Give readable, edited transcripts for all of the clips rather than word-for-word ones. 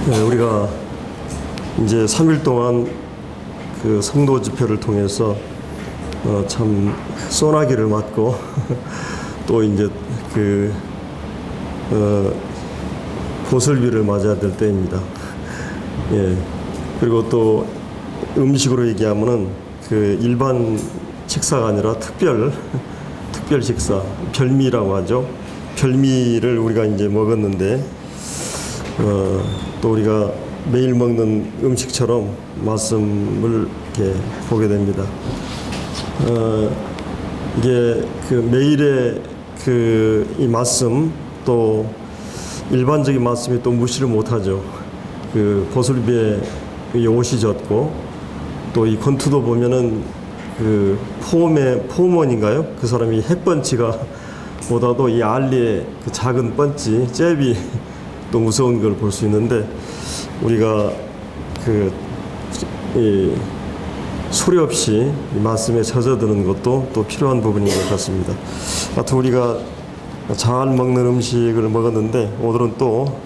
네, 우리가 이제 3일 동안 그 성도 집회를 통해서 참 소나기를 맞고 또 이제 그 보슬비를 맞아야 될 때입니다. 예. 그리고 또 음식으로 얘기하면은 그 일반 식사가 아니라 특별 식사, 별미라고 하죠. 별미를 우리가 이제 먹었는데 또 우리가 매일 먹는 음식처럼 말씀을 이렇게 보게 됩니다. 이게 그 매일의 그 이 말씀 또 일반적인 말씀이 또 무시를 못하죠. 그 보슬비에 옷이 젖고 또 이 건투도 보면은 그 포음원인가요? 그 사람이 핵번치가 보다도 이 알리의 그 작은 번치 잽이 또 무서운 걸 볼 수 있는데 우리가 이 소리 없이 이 말씀에 젖어드는 것도 또 필요한 부분인 것 같습니다. 하여튼 우리가 잘 먹는 음식을 먹었는데 오늘은 또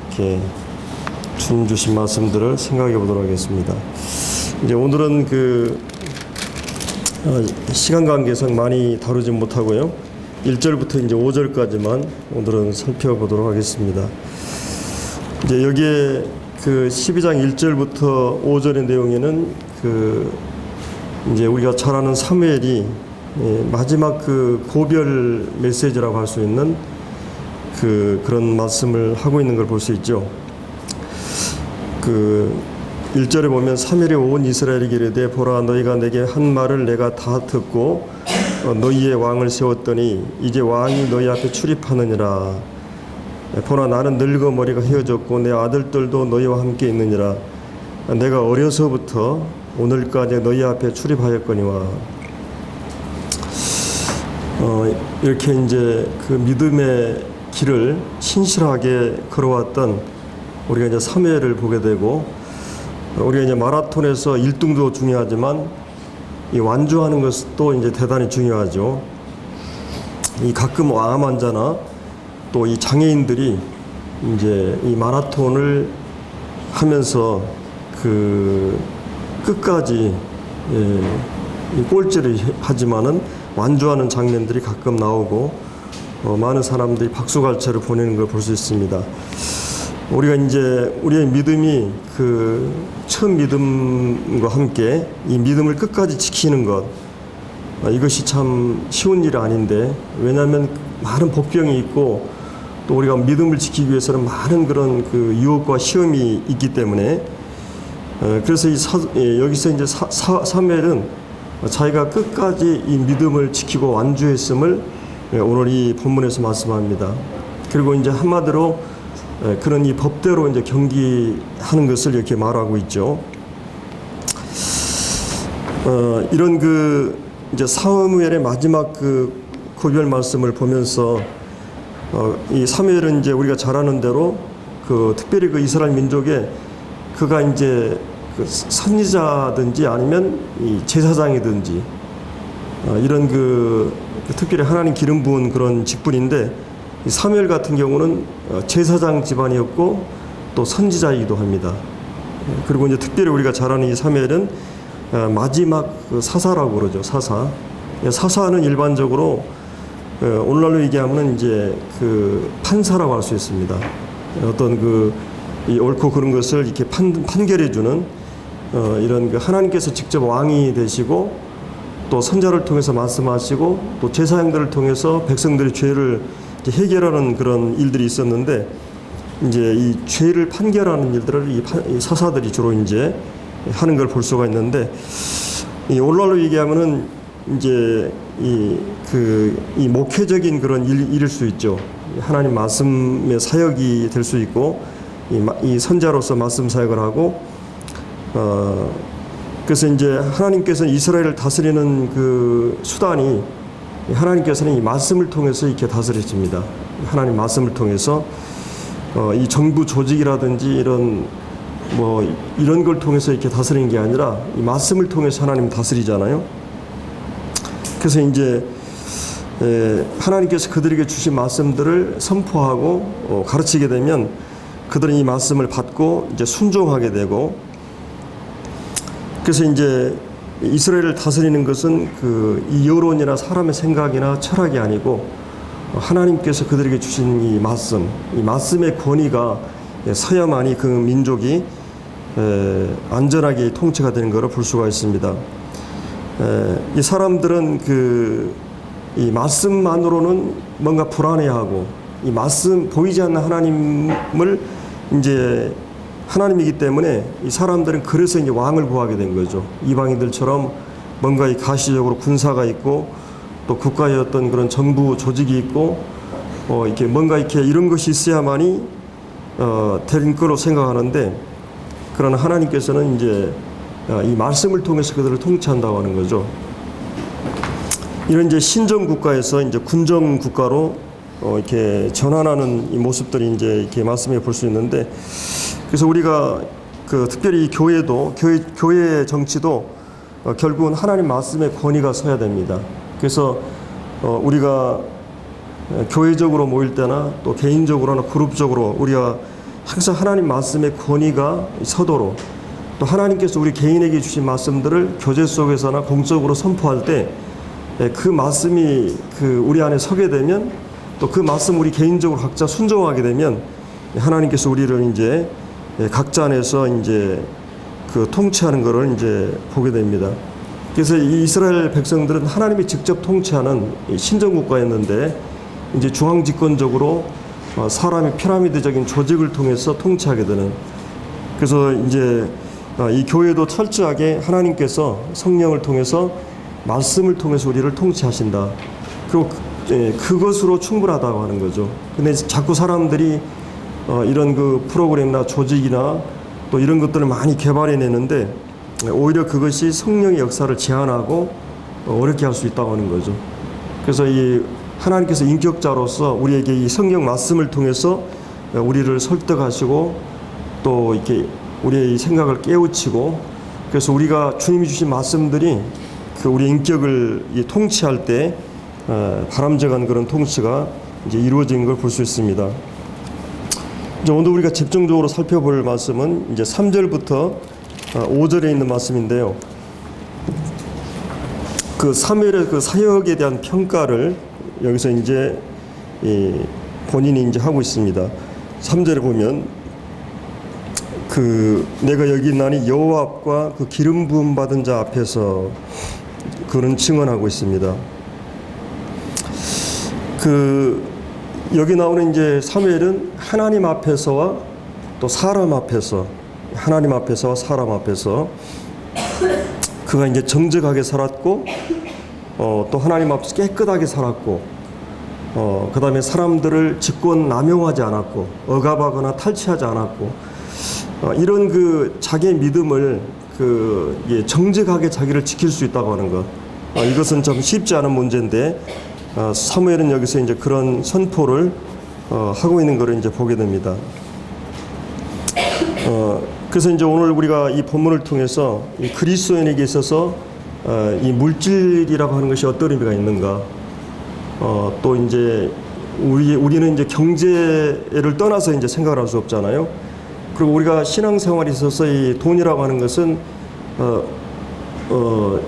이렇게 주님 주신 말씀들을 생각해 보도록 하겠습니다. 이제 오늘은 시간 관계상 많이 다루지 못하고요. 1절부터 이제 5절까지만 오늘은 살펴보도록 하겠습니다. 이제 여기에 그 12장 1절부터 5절의 내용에는 이제 우리가 잘 아는 사무엘이 마지막 그 고별 메시지라고 할 수 있는 그런 말씀을 하고 있는 걸 볼 수 있죠. 1절에 보면 사무엘이 온 이스라엘에게 이르되 보라 너희가 내게 한 말을 내가 다 듣고 너희의 왕을 세웠더니 이제 왕이 너희 앞에 출입하느니라. 보라 나는 늙어 머리가 헤어졌고 내 아들들도 너희와 함께 있느니라. 내가 어려서부터 오늘까지 너희 앞에 출입하였거니와. 이렇게 이제 그 믿음의 길을 신실하게 걸어왔던 우리가 이제 사무엘을 보게 되고, 우리가 이제 마라톤에서 1등도 중요하지만 이 완주하는 것도 이제 대단히 중요하죠. 이 가끔 암 환자나 또 이 장애인들이 이제 이 마라톤을 하면서 끝까지 이 꼴찌를 하지만은 완주하는 장면들이 가끔 나오고 많은 사람들이 박수갈채를 보내는 걸 볼 수 있습니다. 우리가 이제 우리의 믿음이 처음 믿음과 함께 이 믿음을 끝까지 지키는 것, 이것이 참 쉬운 일이 아닌데, 왜냐하면 많은 복병이 있고 또 우리가 믿음을 지키기 위해서는 많은 그런 유혹과 시험이 있기 때문에, 그래서 여기서 이제 사무엘은 자기가 끝까지 이 믿음을 지키고 완주했음을 오늘 이 본문에서 말씀합니다. 그리고 이제 한마디로 그런 이 법대로 이제 경기하는 것을 이렇게 말하고 있죠. 이런 이제 사무엘의 마지막 고별 말씀을 보면서 이 사무엘은 이제 우리가 잘 아는 대로 특별히 이스라엘 민족에 그가 이제 선지자든지 아니면 이 제사장이든지 이런 특별히 하나님 기름 부은 그런 직분인데, 이 사무엘 같은 경우는 제사장 집안이었고 또 선지자이기도 합니다. 그리고 이제 특별히 우리가 잘 아는 이 사무엘은 마지막 사사라고 그러죠. 사사는 일반적으로 오늘날로 얘기하면 이제 판사라고 할 수 있습니다. 어떤 이 옳고 그른 것을 이렇게 판결해주는 이런 하나님께서 직접 왕이 되시고 또 선자를 통해서 말씀하시고 또 제사장들을 통해서 백성들의 죄를 이제 해결하는 그런 일들이 있었는데, 이제 이 죄를 판결하는 일들을 이 사사들이 주로 이제 하는 걸 볼 수가 있는데, 이 오늘날로 얘기하면은 이제 이 목회적인 그런 일일 수 있죠. 하나님 말씀의 사역이 될 수 있고, 이 선자로서 말씀 사역을 하고, 그래서 이제 하나님께서는 이스라엘을 다스리는 수단이, 하나님께서는 이 말씀을 통해서 이렇게 다스리십니다. 하나님 말씀을 통해서 이 정부 조직이라든지 이런 걸 통해서 이렇게 다스리는 게 아니라 이 말씀을 통해서 하나님 다스리잖아요. 그래서 이제 하나님께서 그들에게 주신 말씀들을 선포하고 가르치게 되면 그들은 이 말씀을 받고 이제 순종하게 되고, 그래서 이제 이스라엘을 다스리는 것은 이 여론이나 사람의 생각이나 철학이 아니고 하나님께서 그들에게 주신 이 말씀의 권위가 서야만이 그 민족이 안전하게 통치가 되는 것을 볼 수가 있습니다. 이 사람들은 이 말씀만으로는 뭔가 불안해하고, 이 말씀 보이지 않는 하나님을 이제 하나님이기 때문에 이 사람들은 그래서 이제 왕을 구하게 된 거죠. 이방인들처럼 뭔가 이 가시적으로 군사가 있고 또 국가의 어떤 그런 정부 조직이 있고 이렇게 뭔가 이렇게 이런 것이 있어야만이 될 거로 생각하는데, 그러나 하나님께서는 이제 이 말씀을 통해서 그들을 통치한다고 하는 거죠. 이런 이제 신정 국가에서 이제 군정 국가로 이렇게 전환하는 이 모습들이 이제 이렇게 말씀에 볼 수 있는데, 그래서 우리가 특별히 교회의 정치도 결국은 하나님 말씀의 권위가 서야 됩니다. 그래서 우리가 교회적으로 모일 때나 또 개인적으로나 그룹적으로 우리가 항상 하나님 말씀의 권위가 서도록, 또 하나님께서 우리 개인에게 주신 말씀들을 교제 속에서나 공적으로 선포할 때 그 말씀이 우리 안에 서게 되면, 또 그 말씀 우리 개인적으로 각자 순종하게 되면 하나님께서 우리를 이제 각자 안에서 이제 통치하는 것을 이제 보게 됩니다. 그래서 이 이스라엘 백성들은 하나님이 직접 통치하는 신정 국가였는데, 이제 중앙 집권적으로 사람의 피라미드적인 조직을 통해서 통치하게 되는, 그래서 이제 이 교회도 철저하게 하나님께서 성령을 통해서 말씀을 통해서 우리를 통치하신다. 그리고 그것으로 충분하다고 하는 거죠. 근데 자꾸 사람들이 이런 프로그램이나 조직이나 또 이런 것들을 많이 개발해내는데, 오히려 그것이 성령의 역사를 제한하고 어렵게 할 수 있다고 하는 거죠. 그래서 이 하나님께서 인격자로서 우리에게 이 성령 말씀을 통해서 우리를 설득하시고 또 이렇게 우리의 이 생각을 깨우치고, 그래서 우리가 주님이 주신 말씀들이 우리 인격을 통치할 때 바람직한 그런 통치가 이제 이루어진 걸 볼 수 있습니다. 이제 오늘 우리가 집중적으로 살펴볼 말씀은 이제 3절부터 5절에 있는 말씀인데요. 사무엘의 사역에 대한 평가를 여기서 이제 본인이 이제 하고 있습니다. 3절에 보면 내가 여기 있나니 여호와 앞과 기름 부음 받은 자 앞에서 그는 증언하고 있습니다. 여기 나오는 이제 사무엘은 하나님 앞에서와 또 사람 앞에서, 하나님 앞에서와 사람 앞에서 그가 이제 정직하게 살았고, 또 하나님 앞에서 깨끗하게 살았고, 그 다음에 사람들을 직권 남용하지 않았고, 억압하거나 탈취하지 않았고, 이런 자기의 믿음을 정직하게 자기를 지킬 수 있다고 하는 것. 이것은 좀 쉽지 않은 문제인데, 사무엘은 여기서 이제 그런 선포를 하고 있는 것을 이제 보게 됩니다. 그래서 이제 오늘 우리가 이 본문을 통해서 이 그리스도인에게 있어서 이 물질이라고 하는 것이 어떤 의미가 있는가, 또 이제 우리는 이제 경제를 떠나서 이제 생각을 할 수 없잖아요. 그리고 우리가 신앙생활에 있어서 이 돈이라고 하는 것은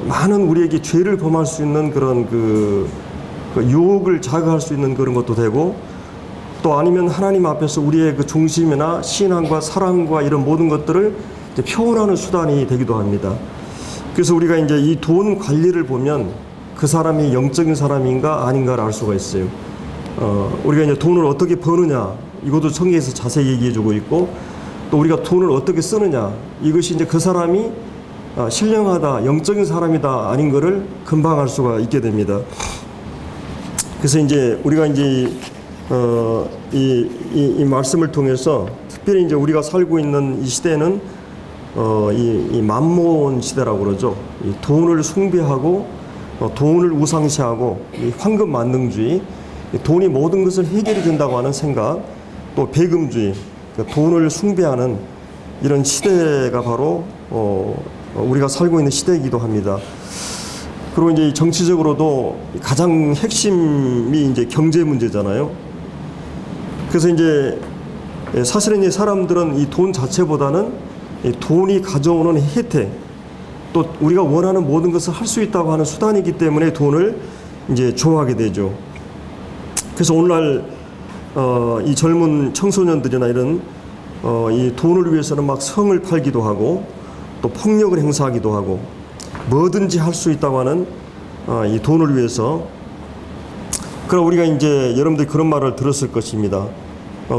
많은 우리에게 죄를 범할 수 있는 그런 유혹을 자극할 수 있는 그런 것도 되고, 또 아니면 하나님 앞에서 우리의 중심이나 신앙과 사랑과 이런 모든 것들을 이제 표현하는 수단이 되기도 합니다. 그래서 우리가 이제 이 돈 관리를 보면 그 사람이 영적인 사람인가 아닌가를 알 수가 있어요. 우리가 이제 돈을 어떻게 버느냐, 이것도 성경에서 자세히 얘기해주고 있고, 또 우리가 돈을 어떻게 쓰느냐, 이것이 이제 그 사람이 신령하다, 영적인 사람이다 아닌 것을 금방 알 수가 있게 됩니다. 그래서 이제 우리가 이제 이 말씀을 통해서 특별히 이제 우리가 살고 있는 이 시대는 이 만몬 시대라고 그러죠. 이 돈을 숭배하고 돈을 우상시하고 이 황금 만능주의, 돈이 모든 것을 해결해 준다고 하는 생각, 또 배금주의, 돈을 숭배하는 이런 시대가 바로 우리가 살고 있는 시대이기도 합니다. 그리고 이제 정치적으로도 가장 핵심이 이제 경제 문제잖아요. 그래서 이제 사실은 이 사람들은 이 돈 자체보다는 이 돈이 가져오는 혜택, 또 우리가 원하는 모든 것을 할 수 있다고 하는 수단이기 때문에 돈을 이제 좋아하게 되죠. 그래서 오늘날 이 젊은 청소년들이나 이런 이 돈을 위해서는 막 성을 팔기도 하고 또 폭력을 행사하기도 하고 뭐든지 할 수 있다고 하는 이 돈을 위해서. 그럼 우리가 이제 여러분들이 그런 말을 들었을 것입니다.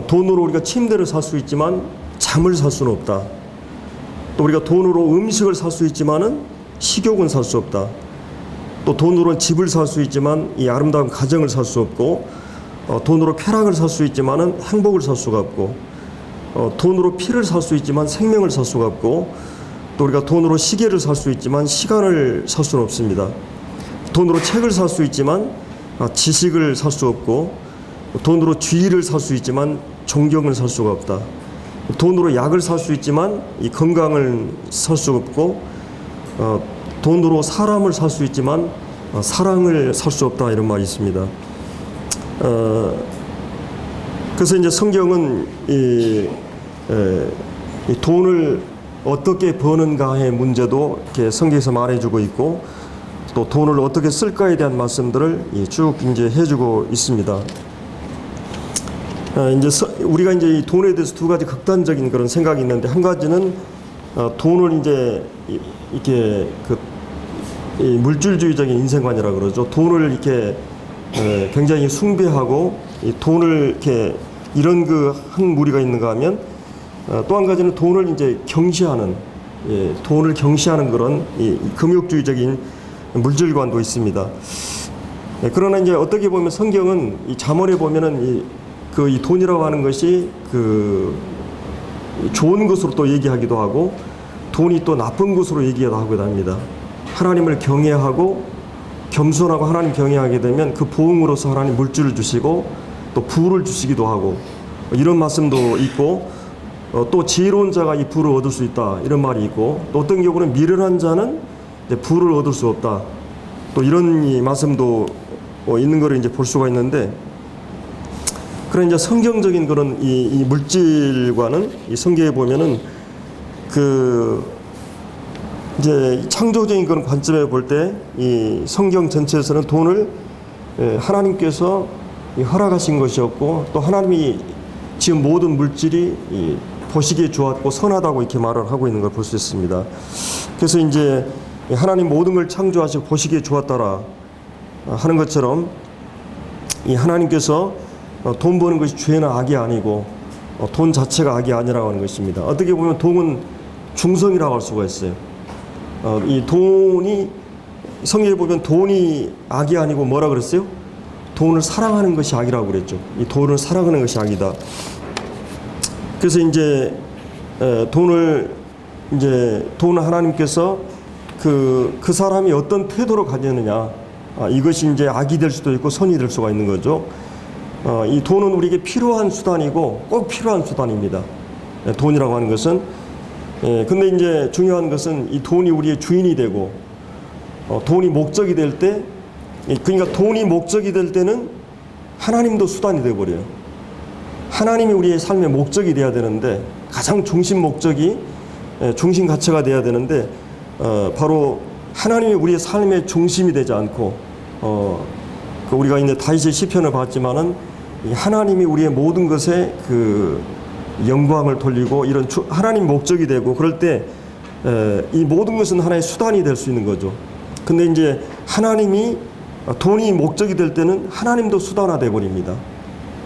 돈으로 우리가 침대를 살 수 있지만 잠을 살 수는 없다. 또 우리가 돈으로 음식을 살 수 있지만은 식욕은 살 수 없다. 또 돈으로 집을 살 수 있지만 이 아름다운 가정을 살 수 없고, 돈으로 쾌락을 살 수 있지만은 행복을 살 수가 없고, 돈으로 피를 살 수 있지만 생명을 살 수가 없고, 또 우리가 돈으로 시계를 살 수 있지만 시간을 살 수는 없습니다. 돈으로 책을 살 수 있지만 지식을 살 수 없고, 돈으로 주의를 살 수 있지만 존경을 살 수가 없다. 돈으로 약을 살 수 있지만 이 건강을 살 수 없고, 돈으로 사람을 살 수 있지만 사랑을 살 수 없다, 이런 말이 있습니다. 그래서 이제 성경은 이 돈을 어떻게 버는가의 문제도 이렇게 성경에서 말해주고 있고, 또 돈을 어떻게 쓸까에 대한 말씀들을 쭉 이제 해주고 있습니다. 이제 우리가 이제 이 돈에 대해서 두 가지 극단적인 그런 생각이 있는데, 한 가지는 돈을 이제 이렇게 이 물질주의적인 인생관이라 그러죠. 돈을 이렇게 굉장히 숭배하고, 이 돈을 이렇게 이런 한 무리가 있는가 하면, 또 한 가지는 돈을 이제 경시하는, 돈을 경시하는 그런 이 금욕주의적인 물질관도 있습니다. 그러나 이제 어떻게 보면 성경은 이 잠언에 보면은 이 돈이라고 하는 것이 좋은 것으로 또 얘기하기도 하고, 돈이 또 나쁜 것으로 얘기하기도 합니다. 하나님을 경외하고 겸손하고 하나님 경외하게 되면 그 보응으로서 하나님 물질을 주시고 또 부를 주시기도 하고, 이런 말씀도 있고, 또 지혜로운 자가 이 부를 얻을 수 있다, 이런 말이 있고, 또 어떤 경우는 미련한 자는 부를 얻을 수 없다, 또 이런 이 말씀도 있는 것을 이제 볼 수가 있는데, 그런 이제 성경적인 그런 이 물질과는 이 성경에 보면은 이제 창조적인 그런 관점에 볼 때 이 성경 전체에서는 돈을 하나님께서 허락하신 것이었고, 또 하나님이 지금 모든 물질이 보시기에 좋았고 선하다고 이렇게 말을 하고 있는 걸 볼 수 있습니다. 그래서 이제 하나님 모든 걸 창조하시고 보시기에 좋았다라 하는 것처럼, 이 하나님께서 돈 버는 것이 죄나 악이 아니고 돈 자체가 악이 아니라고 하는 것입니다. 어떻게 보면 돈은 중성이라고 할 수가 있어요. 이 돈이, 성경에 보면 돈이 악이 아니고 뭐라 그랬어요? 돈을 사랑하는 것이 악이라고 그랬죠. 이 돈을 사랑하는 것이 악이다. 그래서 이제 돈을 하나님께서 그 사람이 어떤 태도로 가지느냐, 이것이 이제 악이 될 수도 있고 선이 될 수가 있는 거죠. 이 돈은 우리에게 필요한 수단이고 꼭 필요한 수단입니다. 돈이라고 하는 것은. 근데 이제 중요한 것은 이 돈이 우리의 주인이 되고, 돈이 목적이 될 때, 그러니까 돈이 목적이 될 때는 하나님도 수단이 되어버려요. 하나님이 우리의 삶의 목적이 돼야 되는데, 가장 중심 목적이, 중심 가치가 돼야 되는데, 바로 하나님이 우리의 삶의 중심이 되지 않고, 우리가 이제 다윗의 시편을 봤지만은, 하나님이 우리의 모든 것에 영광을 돌리고 이런 하나님 목적이 되고, 그럴 때 이 모든 것은 하나의 수단이 될 수 있는 거죠. 근데 이제 돈이 목적이 될 때는 하나님도 수단화돼 버립니다.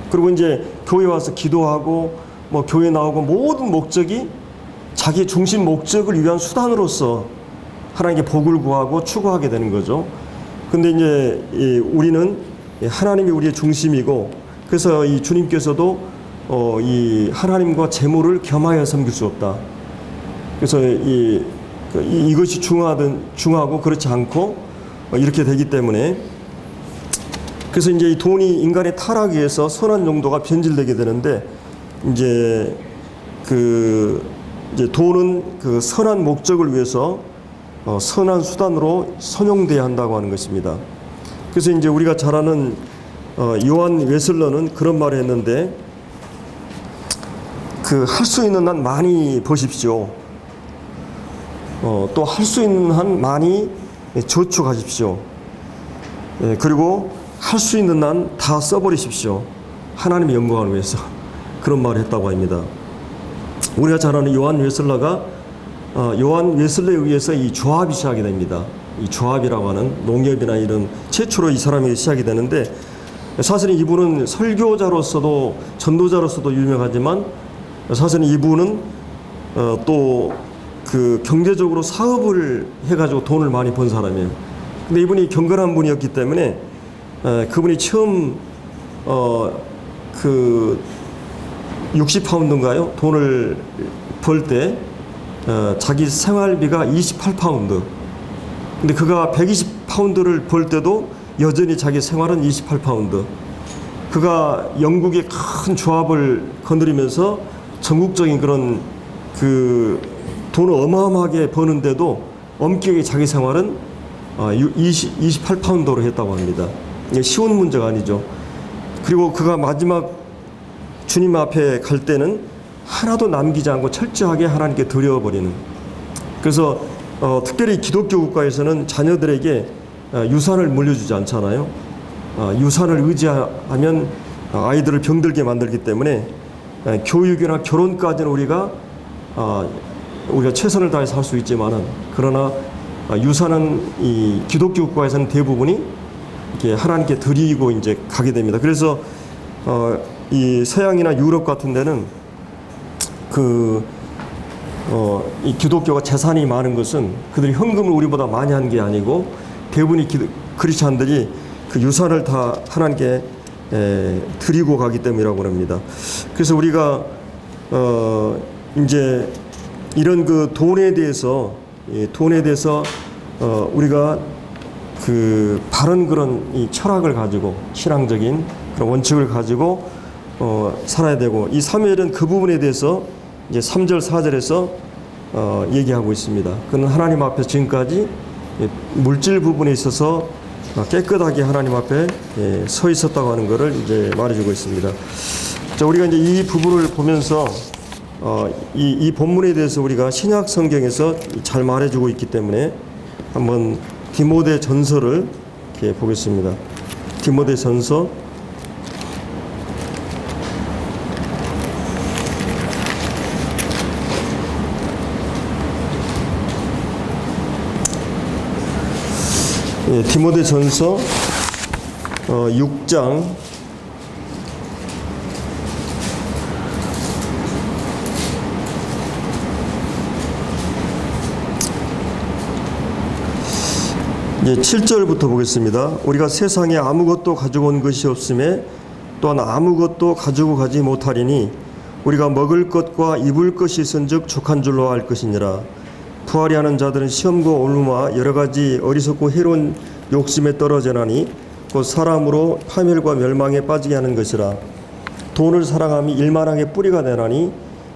그리고 이제 교회 와서 기도하고 교회 나오고 모든 목적이 자기의 중심 목적을 위한 수단으로서 하나님께 복을 구하고 추구하게 되는 거죠. 근데 이제 우리는 하나님이 우리의 중심이고, 그래서 이 주님께서도 이 하나님과 재물을 겸하여 섬길 수 없다. 그래서 이것이 중하고 그렇지 않고 이렇게 되기 때문에, 그래서 이제 이 돈이 인간의 타락에서 선한 용도가 변질되게 되는데, 이제 돈은 선한 목적을 위해서 선한 수단으로 선용돼야 한다고 하는 것입니다. 그래서 이제 우리가 잘 아는 요한 웨슬러는 그런 말을 했는데, 그 할 수 있는 한 많이 버십시오. 또 할 수 있는 한 많이 저축하십시오. 그리고 할 수 있는 한 다 써버리십시오. 하나님의 영광을 위해서. 그런 말을 했다고 합니다. 우리가 잘 아는 요한 웨슬러가 요한 웨슬러에 의해서 이 조합이 시작이 됩니다. 이 조합이라고 하는 농협이나 이런 최초로 이 사람이 시작이 되는데, 사실은 이분은 설교자로서도 전도자로서도 유명하지만 사실은 이분은 또 그 경제적으로 사업을 해가지고 돈을 많이 번 사람이에요. 근데 이분이 경건한 분이었기 때문에 그분이 처음 그 60파운드인가요? 돈을 벌 때 자기 생활비가 28파운드. 근데 그가 120파운드를 벌 때도 여전히 자기 생활은 28파운드. 그가 영국의 큰 조합을 건드리면서 전국적인 그런 그 돈을 어마어마하게 버는데도 엄격히 자기 생활은 28파운드로 했다고 합니다. 이게 쉬운 문제가 아니죠. 그리고 그가 마지막 주님 앞에 갈 때는 하나도 남기지 않고 철저하게 하나님께 드려버리는. 그래서 특별히 기독교 국가에서는 자녀들에게 유산을 물려주지 않잖아요. 유산을 의지하면 아이들을 병들게 만들기 때문에 교육이나 결혼까지는 우리가 최선을 다해서 할 수 있지만은, 그러나 유산은 이 기독교 국가에서는 대부분이 이렇게 하나님께 드리고 이제 가게 됩니다. 그래서 이 서양이나 유럽 같은 데는 이 기독교가 재산이 많은 것은 그들이 현금을 우리보다 많이 한 게 아니고 대부분이 크리스찬들이 그 유산을 다 하나님께 드리고 가기 때문이라고 합니다. 그래서 우리가 이제 이런 그 돈에 대해서 우리가 그 바른 그런 이 철학을 가지고 신앙적인 그런 원칙을 가지고 살아야 되고, 이 사무엘은 그 부분에 대해서 이제 3절 4절에서 얘기하고 있습니다. 그는 하나님 앞에 지금까지 물질 부분에 있어서 깨끗하게 하나님 앞에 서 있었다고 하는 것을 이제 말해주고 있습니다. 자, 우리가 이제 이 부분을 보면서 이 본문에 대해서 우리가 신약 성경에서 잘 말해주고 있기 때문에 한번 디모데 전서를 이렇게 보겠습니다. 디모데 전서 6장 7절부터 보겠습니다. 우리가 세상에 아무것도 가지고 온 것이 없음에 또한 아무것도 가지고 가지 못하리니 우리가 먹을 것과 입을 것이 있은즉 족한 줄로 알 것이니라. 부활이 하는 자들은 시험과 올무와 여러 가지 어리석고 해로운 욕심에 떨어져나니 곧 사람으로 파멸과 멸망에 빠지게 하는 것이라. 돈을 사랑함이 일만하게 뿌리가 되나니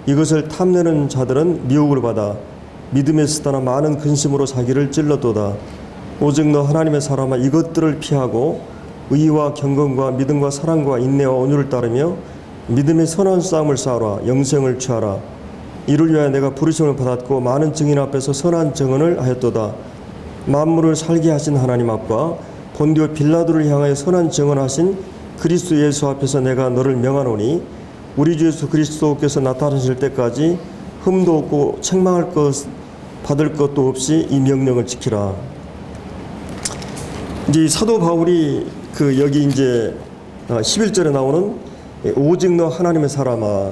이것을 탐내는 자들은 미혹을 받아 믿음에 쓰다나 많은 근심으로 자기를 찔러도다. 오직 너 하나님의 사람아 이것들을 피하고 의와 경건과 믿음과 사랑과 인내와 온유를 따르며 믿음의 선한 싸움을 싸우라. 영생을 취하라. 이를 위하여 내가 부르심을 받았고 많은 증인 앞에서 선한 증언을 하였도다. 만물을 살게 하신 하나님 앞과 본디오 빌라도를 향하여 선한 증언하신 그리스도 예수 앞에서 내가 너를 명하노니 우리 주 예수 그리스도께서 나타나실 때까지 흠도 없고 책망할 것 받을 것도 없이 이 명령을 지키라. 이제 사도 바울이 그 여기 이제 11절에 나오는 오직 너 하나님의 사람아,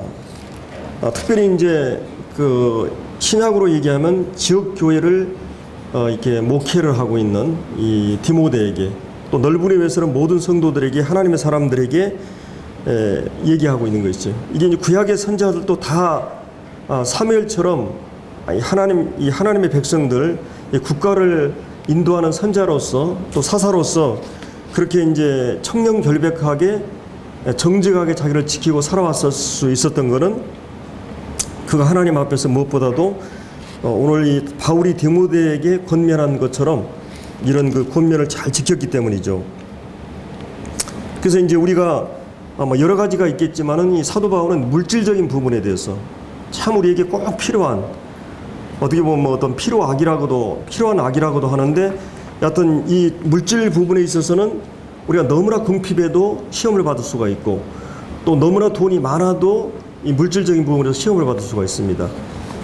특별히 이제 그 신약으로 얘기하면 지역 교회를 이렇게 목회를 하고 있는 이 디모데에게, 또 넓은 의미에서는 모든 성도들에게, 하나님의 사람들에게 얘기하고 있는 것이죠. 이게 이제 구약의 선지자들도 다 사무엘처럼 이 하나님의 백성들, 이 국가를 인도하는 선자로서 또 사사로서 그렇게 이제 청렴결백하게 정직하게 자기를 지키고 살아왔을 수 있었던 것은 그가 하나님 앞에서 무엇보다도 오늘 이 바울이 디모데에게 권면한 것처럼 이런 그 권면을 잘 지켰기 때문이죠. 그래서 이제 우리가 뭐 여러 가지가 있겠지만은 이 사도 바울은 물질적인 부분에 대해서 참 우리에게 꼭 필요한, 어떻게 보면 뭐 어떤 필요한 악이라고도 하는데, 여하튼 이 물질 부분에 있어서는 우리가 너무나 궁핍해도 시험을 받을 수가 있고, 또 너무나 돈이 많아도 이 물질적인 부분에서 시험을 받을 수가 있습니다.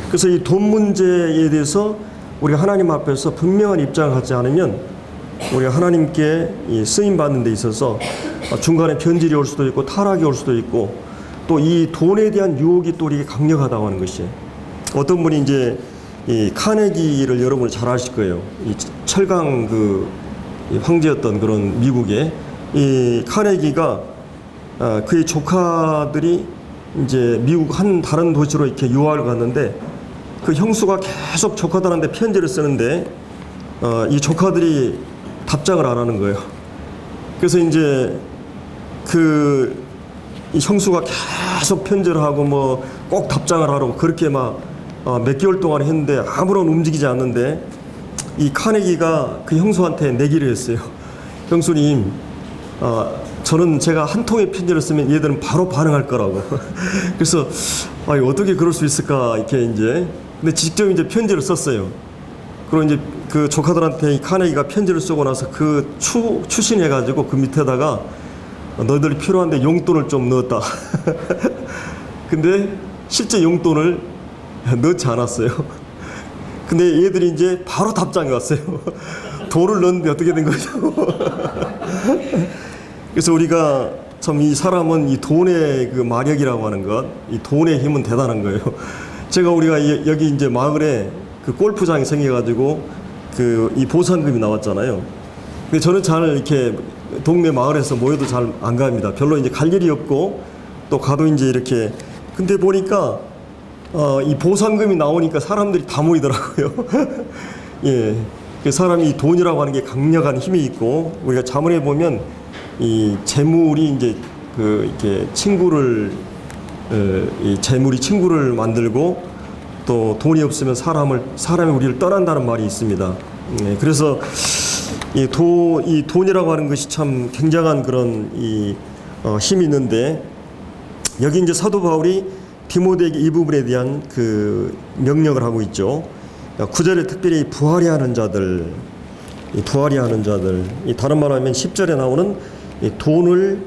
그래서 이 돈 문제에 대해서 우리가 하나님 앞에서 분명한 입장을 갖지 않으면 우리가 하나님께 이 쓰임 받는 데 있어서 중간에 변질이 올 수도 있고 타락이 올 수도 있고, 또 이 돈에 대한 유혹이 또 우리에게 강력하다고 하는 것이, 어떤 분이 이제 이 카네기를 여러분이 잘 아실 거예요. 이 철강 이 황제였던 그런 미국의 이 카네기가 그의 조카들이 이제 미국 한 다른 도시로 이렇게 유학을 갔는데, 그 형수가 계속 조카들한테 편지를 쓰는데 이 조카들이 답장을 안 하는 거예요. 그래서 이제 이 형수가 계속 편지를 하고 뭐 꼭 답장을 하라고 그렇게 막 몇 개월 동안 했는데 아무런 움직이지 않는데, 이 카네기가 그 형수한테 내기를 했어요. 형수님, 저는 제가 한 통의 편지를 쓰면 얘들은 바로 반응할 거라고. 그래서 어떻게 그럴 수 있을까 이렇게 이제, 근데 직접 이제 편지를 썼어요. 그리고 이제 그 조카들한테 이 카네기가 편지를 쓰고 나서 그 추신해가지고 그 밑에다가 너희들이 필요한데 용돈을 좀 넣었다. 근데 실제 용돈을 넣지 않았어요. 근데 얘들이 이제 바로 답장이 왔어요. 돈을 넣었는데 어떻게 된 거죠? 그래서 우리가 참 이 사람은 이 돈의 그 마력이라고 하는 것, 이 돈의 힘은 대단한 거예요. 우리가 여기 이제 마을에 그 골프장이 생겨가지고 이 보상금이 나왔잖아요. 근데 저는 잘 이렇게 동네 마을에서 모여도 잘 안 갑니다. 별로 이제 갈 일이 없고, 또 가도 이제 이렇게, 근데 보니까 이 보상금이 나오니까 사람들이 다 모이더라고요. 예. 그 사람이 돈이라고 하는 게 강력한 힘이 있고, 우리가 자문해 보면 이 재물이 이제 이렇게 이 재물이 친구를 만들고, 또 돈이 없으면 사람이 우리를 떠난다는 말이 있습니다. 예. 그래서 이 돈이라고 하는 것이 참 굉장한 그런 힘이 있는데, 여기 이제 사도 바울이 디모데에게 이 부분에 대한 그 명령을 하고 있죠. 9절에 특별히 부활해야 하는 자들, 다른 말로 하면 10절에 나오는 이 돈을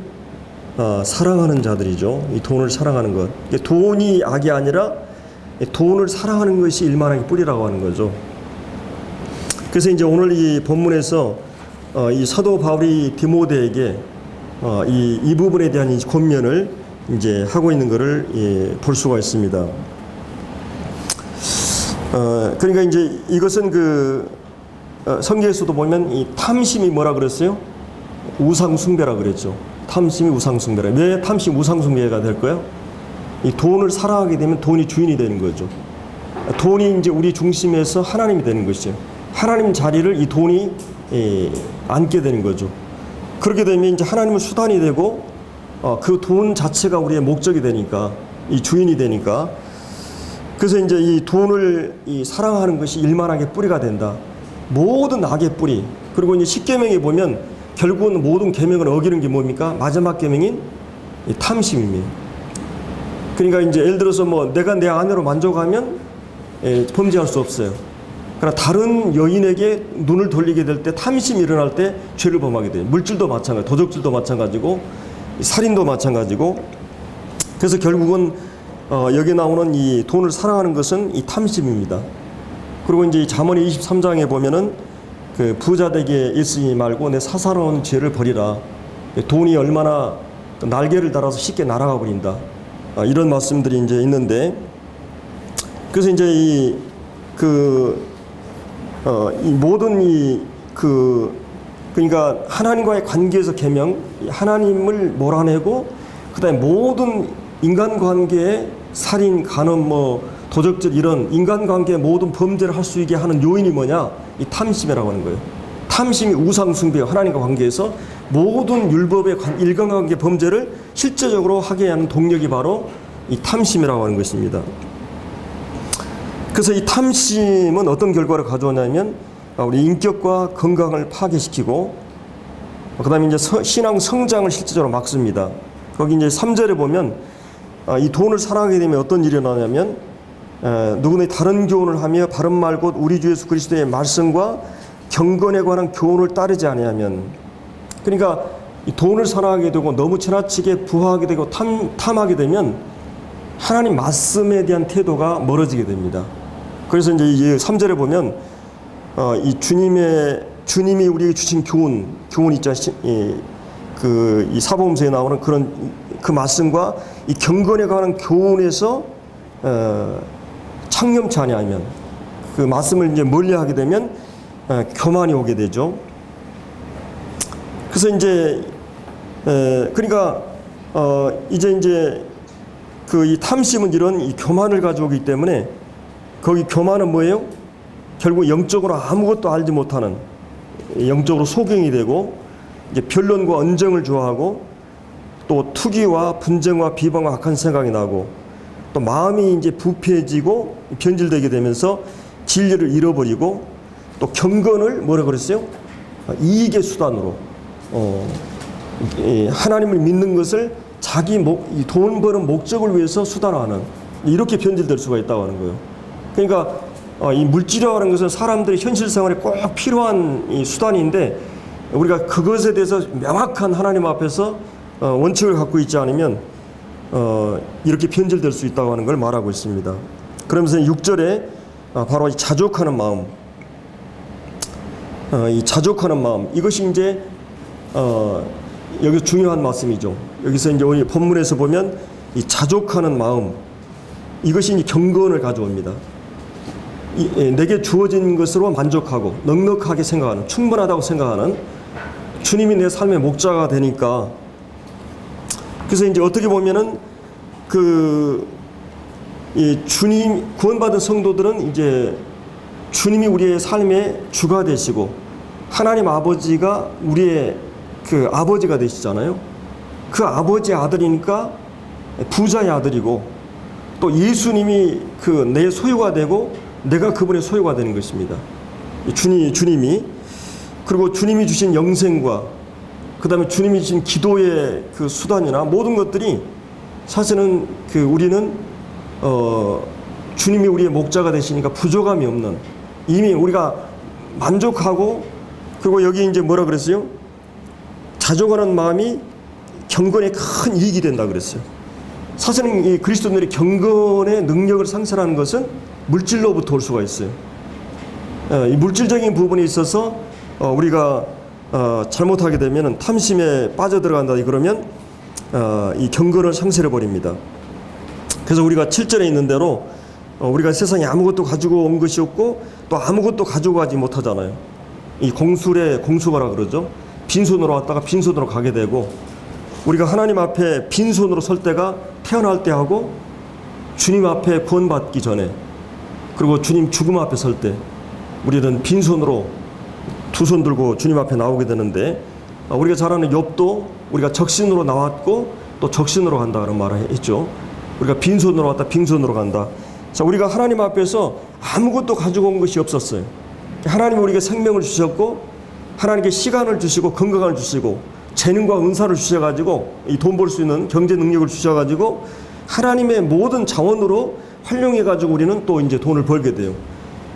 사랑하는 자들이죠. 이 돈을 사랑하는 것. 돈이 악이 아니라 돈을 사랑하는 것이 일만하게 뿌리라고 하는 거죠. 그래서 이제 오늘 이 본문에서 이 사도 바울이 디모데에게 이 부분에 대한 이 권면을 이제 하고 있는 것을 볼 수가 있습니다. 그러니까 이제 이것은 성경에서도 보면 이 탐심이 뭐라 그랬어요? 우상숭배라 그랬죠. 탐심이 우상숭배라. 왜 탐심 우상숭배가 될까요? 이 돈을 사랑하게 되면 돈이 주인이 되는 거죠. 돈이 이제 우리 중심에서 하나님이 되는 것이죠. 하나님 자리를 이 돈이 앉게 되는 거죠. 그렇게 되면 이제 하나님은 수단이 되고, 그 돈 자체가 우리의 목적이 되니까, 이 주인이 되니까. 그래서 이제 이 돈을 사랑하는 것이 일만하게 뿌리가 된다. 모든 악의 뿌리. 그리고 이제 십계명에 보면 결국은 모든 계명을 어기는 게 뭡니까? 마지막 계명인 이 탐심입니다. 그러니까 이제 예를 들어서 뭐 내가 내 아내로 만족하면 범죄할 수 없어요. 그러나 다른 여인에게 눈을 돌리게 될 때, 탐심이 일어날 때 죄를 범하게 돼요. 물질도 마찬가지, 도적질도 마찬가지고, 살인도 마찬가지고. 그래서 결국은 여기 나오는 이 돈을 사랑하는 것은 이 탐심입니다. 그리고 이제 잠언 23장에 보면은 그 부자 되게 애쓰지 말고 내 사사로운 죄를 버리라. 돈이 얼마나 날개를 달아서 쉽게 날아가 버린다. 이런 말씀들이 이제 있는데, 그래서 이제 이 모든 그러니까 하나님과의 관계에서 계명, 하나님을 몰아내고, 그다음에 모든 인간관계에 살인, 간음, 도적질, 이런 인간관계의 모든 범죄를 할 수 있게 하는 요인이 뭐냐? 이 탐심이라고 하는 거예요. 탐심이 우상숭배와 하나님과 관계에서 모든 율법의 인간관계 범죄를 실제적으로 하게 하는 동력이 바로 이 탐심이라고 하는 것입니다. 그래서 이 탐심은 어떤 결과를 가져오냐면, 우리 인격과 건강을 파괴시키고, 그 다음에 이제 신앙 성장을 실제적으로 막습니다. 거기 이제 3절에 보면 이 돈을 사랑하게 되면 어떤 일이 일어나냐면 누구는 다른 교훈을 하며 바른 말 곧 우리 주 예수 그리스도의 말씀과 경건에 관한 교훈을 따르지 아니하면, 그러니까 이 돈을 사랑하게 되고 너무 지나치게 부하게 되고 탐하게 되면 하나님 말씀에 대한 태도가 멀어지게 됩니다. 그래서 이제 이 3절에 보면 이 주님이 우리에게 주신 교훈 있죠. 이 사복음서에 나오는 그 말씀과 이 경건에 관한 교훈에서 창념치 아니하면, 그 말씀을 이제 멀리하게 되면 교만이 오게 되죠. 그래서 이제 그러니까 이제 그 이 탐심은 이런 이 교만을 가져오기 때문에, 거기 교만은 뭐예요? 결국 영적으로 아무것도 알지 못하는, 영적으로 소경이 되고 이제 변론과 언쟁을 좋아하고 또 투기와 분쟁과 비방과 악한 생각이 나고 또 마음이 이제 부패해지고 변질되게 되면서 진리를 잃어버리고 또 경건을 뭐라 그랬어요? 이익의 수단으로 하나님을 믿는 것을 자기 돈 버는 목적을 위해서 수단화하는, 이렇게 변질될 수가 있다고 하는 거예요. 그러니까 이 물질이라는 것은 사람들의 현실 생활에 꼭 필요한 이 수단인데, 우리가 그것에 대해서 명확한 하나님 앞에서 원칙을 갖고 있지 않으면 이렇게 변질될 수 있다고 하는 걸 말하고 있습니다. 그러면서 6절에 바로 이 자족하는 마음, 이 자족하는 마음, 이것이 이제 여기 중요한 말씀이죠. 여기서 이제 오늘 본문에서 보면 이 자족하는 마음, 이것이 이제 경건을 가져옵니다. 내게 주어진 것으로 만족하고 넉넉하게 생각하는, 충분하다고 생각하는, 주님이 내 삶의 목자가 되니까. 그래서 이제 어떻게 보면은 이 주님 구원받은 성도들은 이제 주님이 우리의 삶의 주가 되시고 하나님 아버지가 우리의 그 아버지가 되시잖아요. 그 아버지의 아들이니까 부자의 아들이고, 또 예수님이 그 내 소유가 되고 내가 그분의 소유가 되는 것입니다. 주님이, 그리고 주님이 주신 영생과 그 다음에 주님이 주신 기도의 그 수단이나 모든 것들이 사실은 우리는 주님이 우리의 목자가 되시니까 부족함이 없는, 이미 우리가 만족하고, 그리고 여기 이제 뭐라 그랬어요? 자족하는 마음이 경건에 큰 이익이 된다 그랬어요. 사실은 이 그리스도인들의 경건의 능력을 상실하는 것은 물질로부터 올 수가 있어요. 이 물질적인 부분에 있어서 우리가 잘못하게 되면 탐심에 빠져들어간다 그러면 이 경건을 상실해 버립니다. 그래서 우리가 7절에 있는 대로 우리가 세상에 아무것도 가지고 온 것이 없고 또 아무것도 가지고 가지 못하잖아요. 이 공술의 공수가라 그러죠. 빈손으로 왔다가 빈손으로 가게 되고, 우리가 하나님 앞에 빈손으로 설 때가 태어날 때 하고 주님 앞에 구원받기 전에, 그리고 주님 죽음 앞에 설 때 우리는 빈손으로 두 손 들고 주님 앞에 나오게 되는데, 우리가 잘 아는 욥도 우리가 적신으로 나왔고 또 적신으로 간다는 말을 했죠. 우리가 빈손으로 왔다 빈손으로 간다. 자, 우리가 하나님 앞에서 아무것도 가지고 온 것이 없었어요. 하나님이 우리에게 생명을 주셨고 하나님께 시간을 주시고 건강을 주시고 재능과 은사를 주셔가지고 이 돈 벌 수 있는 경제 능력을 주셔가지고 하나님의 모든 자원으로 활용해가지고 우리는 또 이제 돈을 벌게 돼요.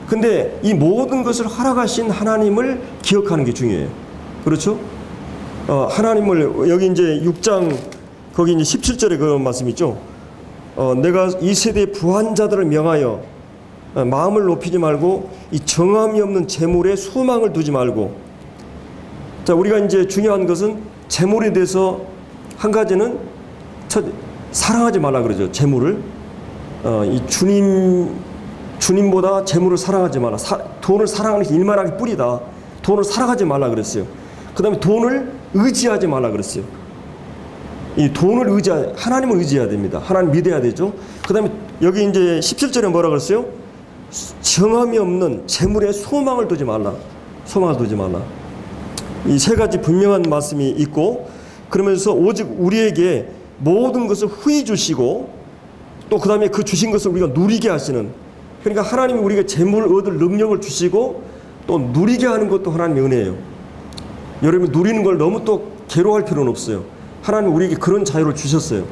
근데 이 모든 것을 허락하신 하나님을 기억하는 게 중요해요. 그렇죠? 하나님을, 여기 이제 6장 거기 이제 17절에 그런 말씀 있죠. 내가 이 세대의 부한 자들을 명하여 마음을 높이지 말고 이 정함이 없는 재물에 소망을 두지 말고. 자, 우리가 이제 중요한 것은 재물에 대해서 한 가지는 사랑하지 말라 그러죠. 재물을 이 주님보다 재물을 사랑하지 말라. 돈을 사랑하는 게 일만하게 뿌리다. 돈을 사랑하지 말라 그랬어요. 그 다음에 돈을 의지하지 말라 그랬어요. 이 돈을 하나님을 의지해야 됩니다. 하나님 믿어야 되죠. 그 다음에 여기 이제 17절에 뭐라 그랬어요? 정함이 없는 재물에 소망을 두지 말라. 소망을 두지 말라. 이 세 가지 분명한 말씀이 있고, 그러면서 오직 우리에게 모든 것을 후히 주시고 또 그 다음에 그 주신 것을 우리가 누리게 하시는, 그러니까 하나님이 우리에게 재물을 얻을 능력을 주시고 또 누리게 하는 것도 하나님의 은혜예요. 여러분, 누리는 걸 너무 또 괴로워할 필요는 없어요. 하나님 우리에게 그런 자유를 주셨어요.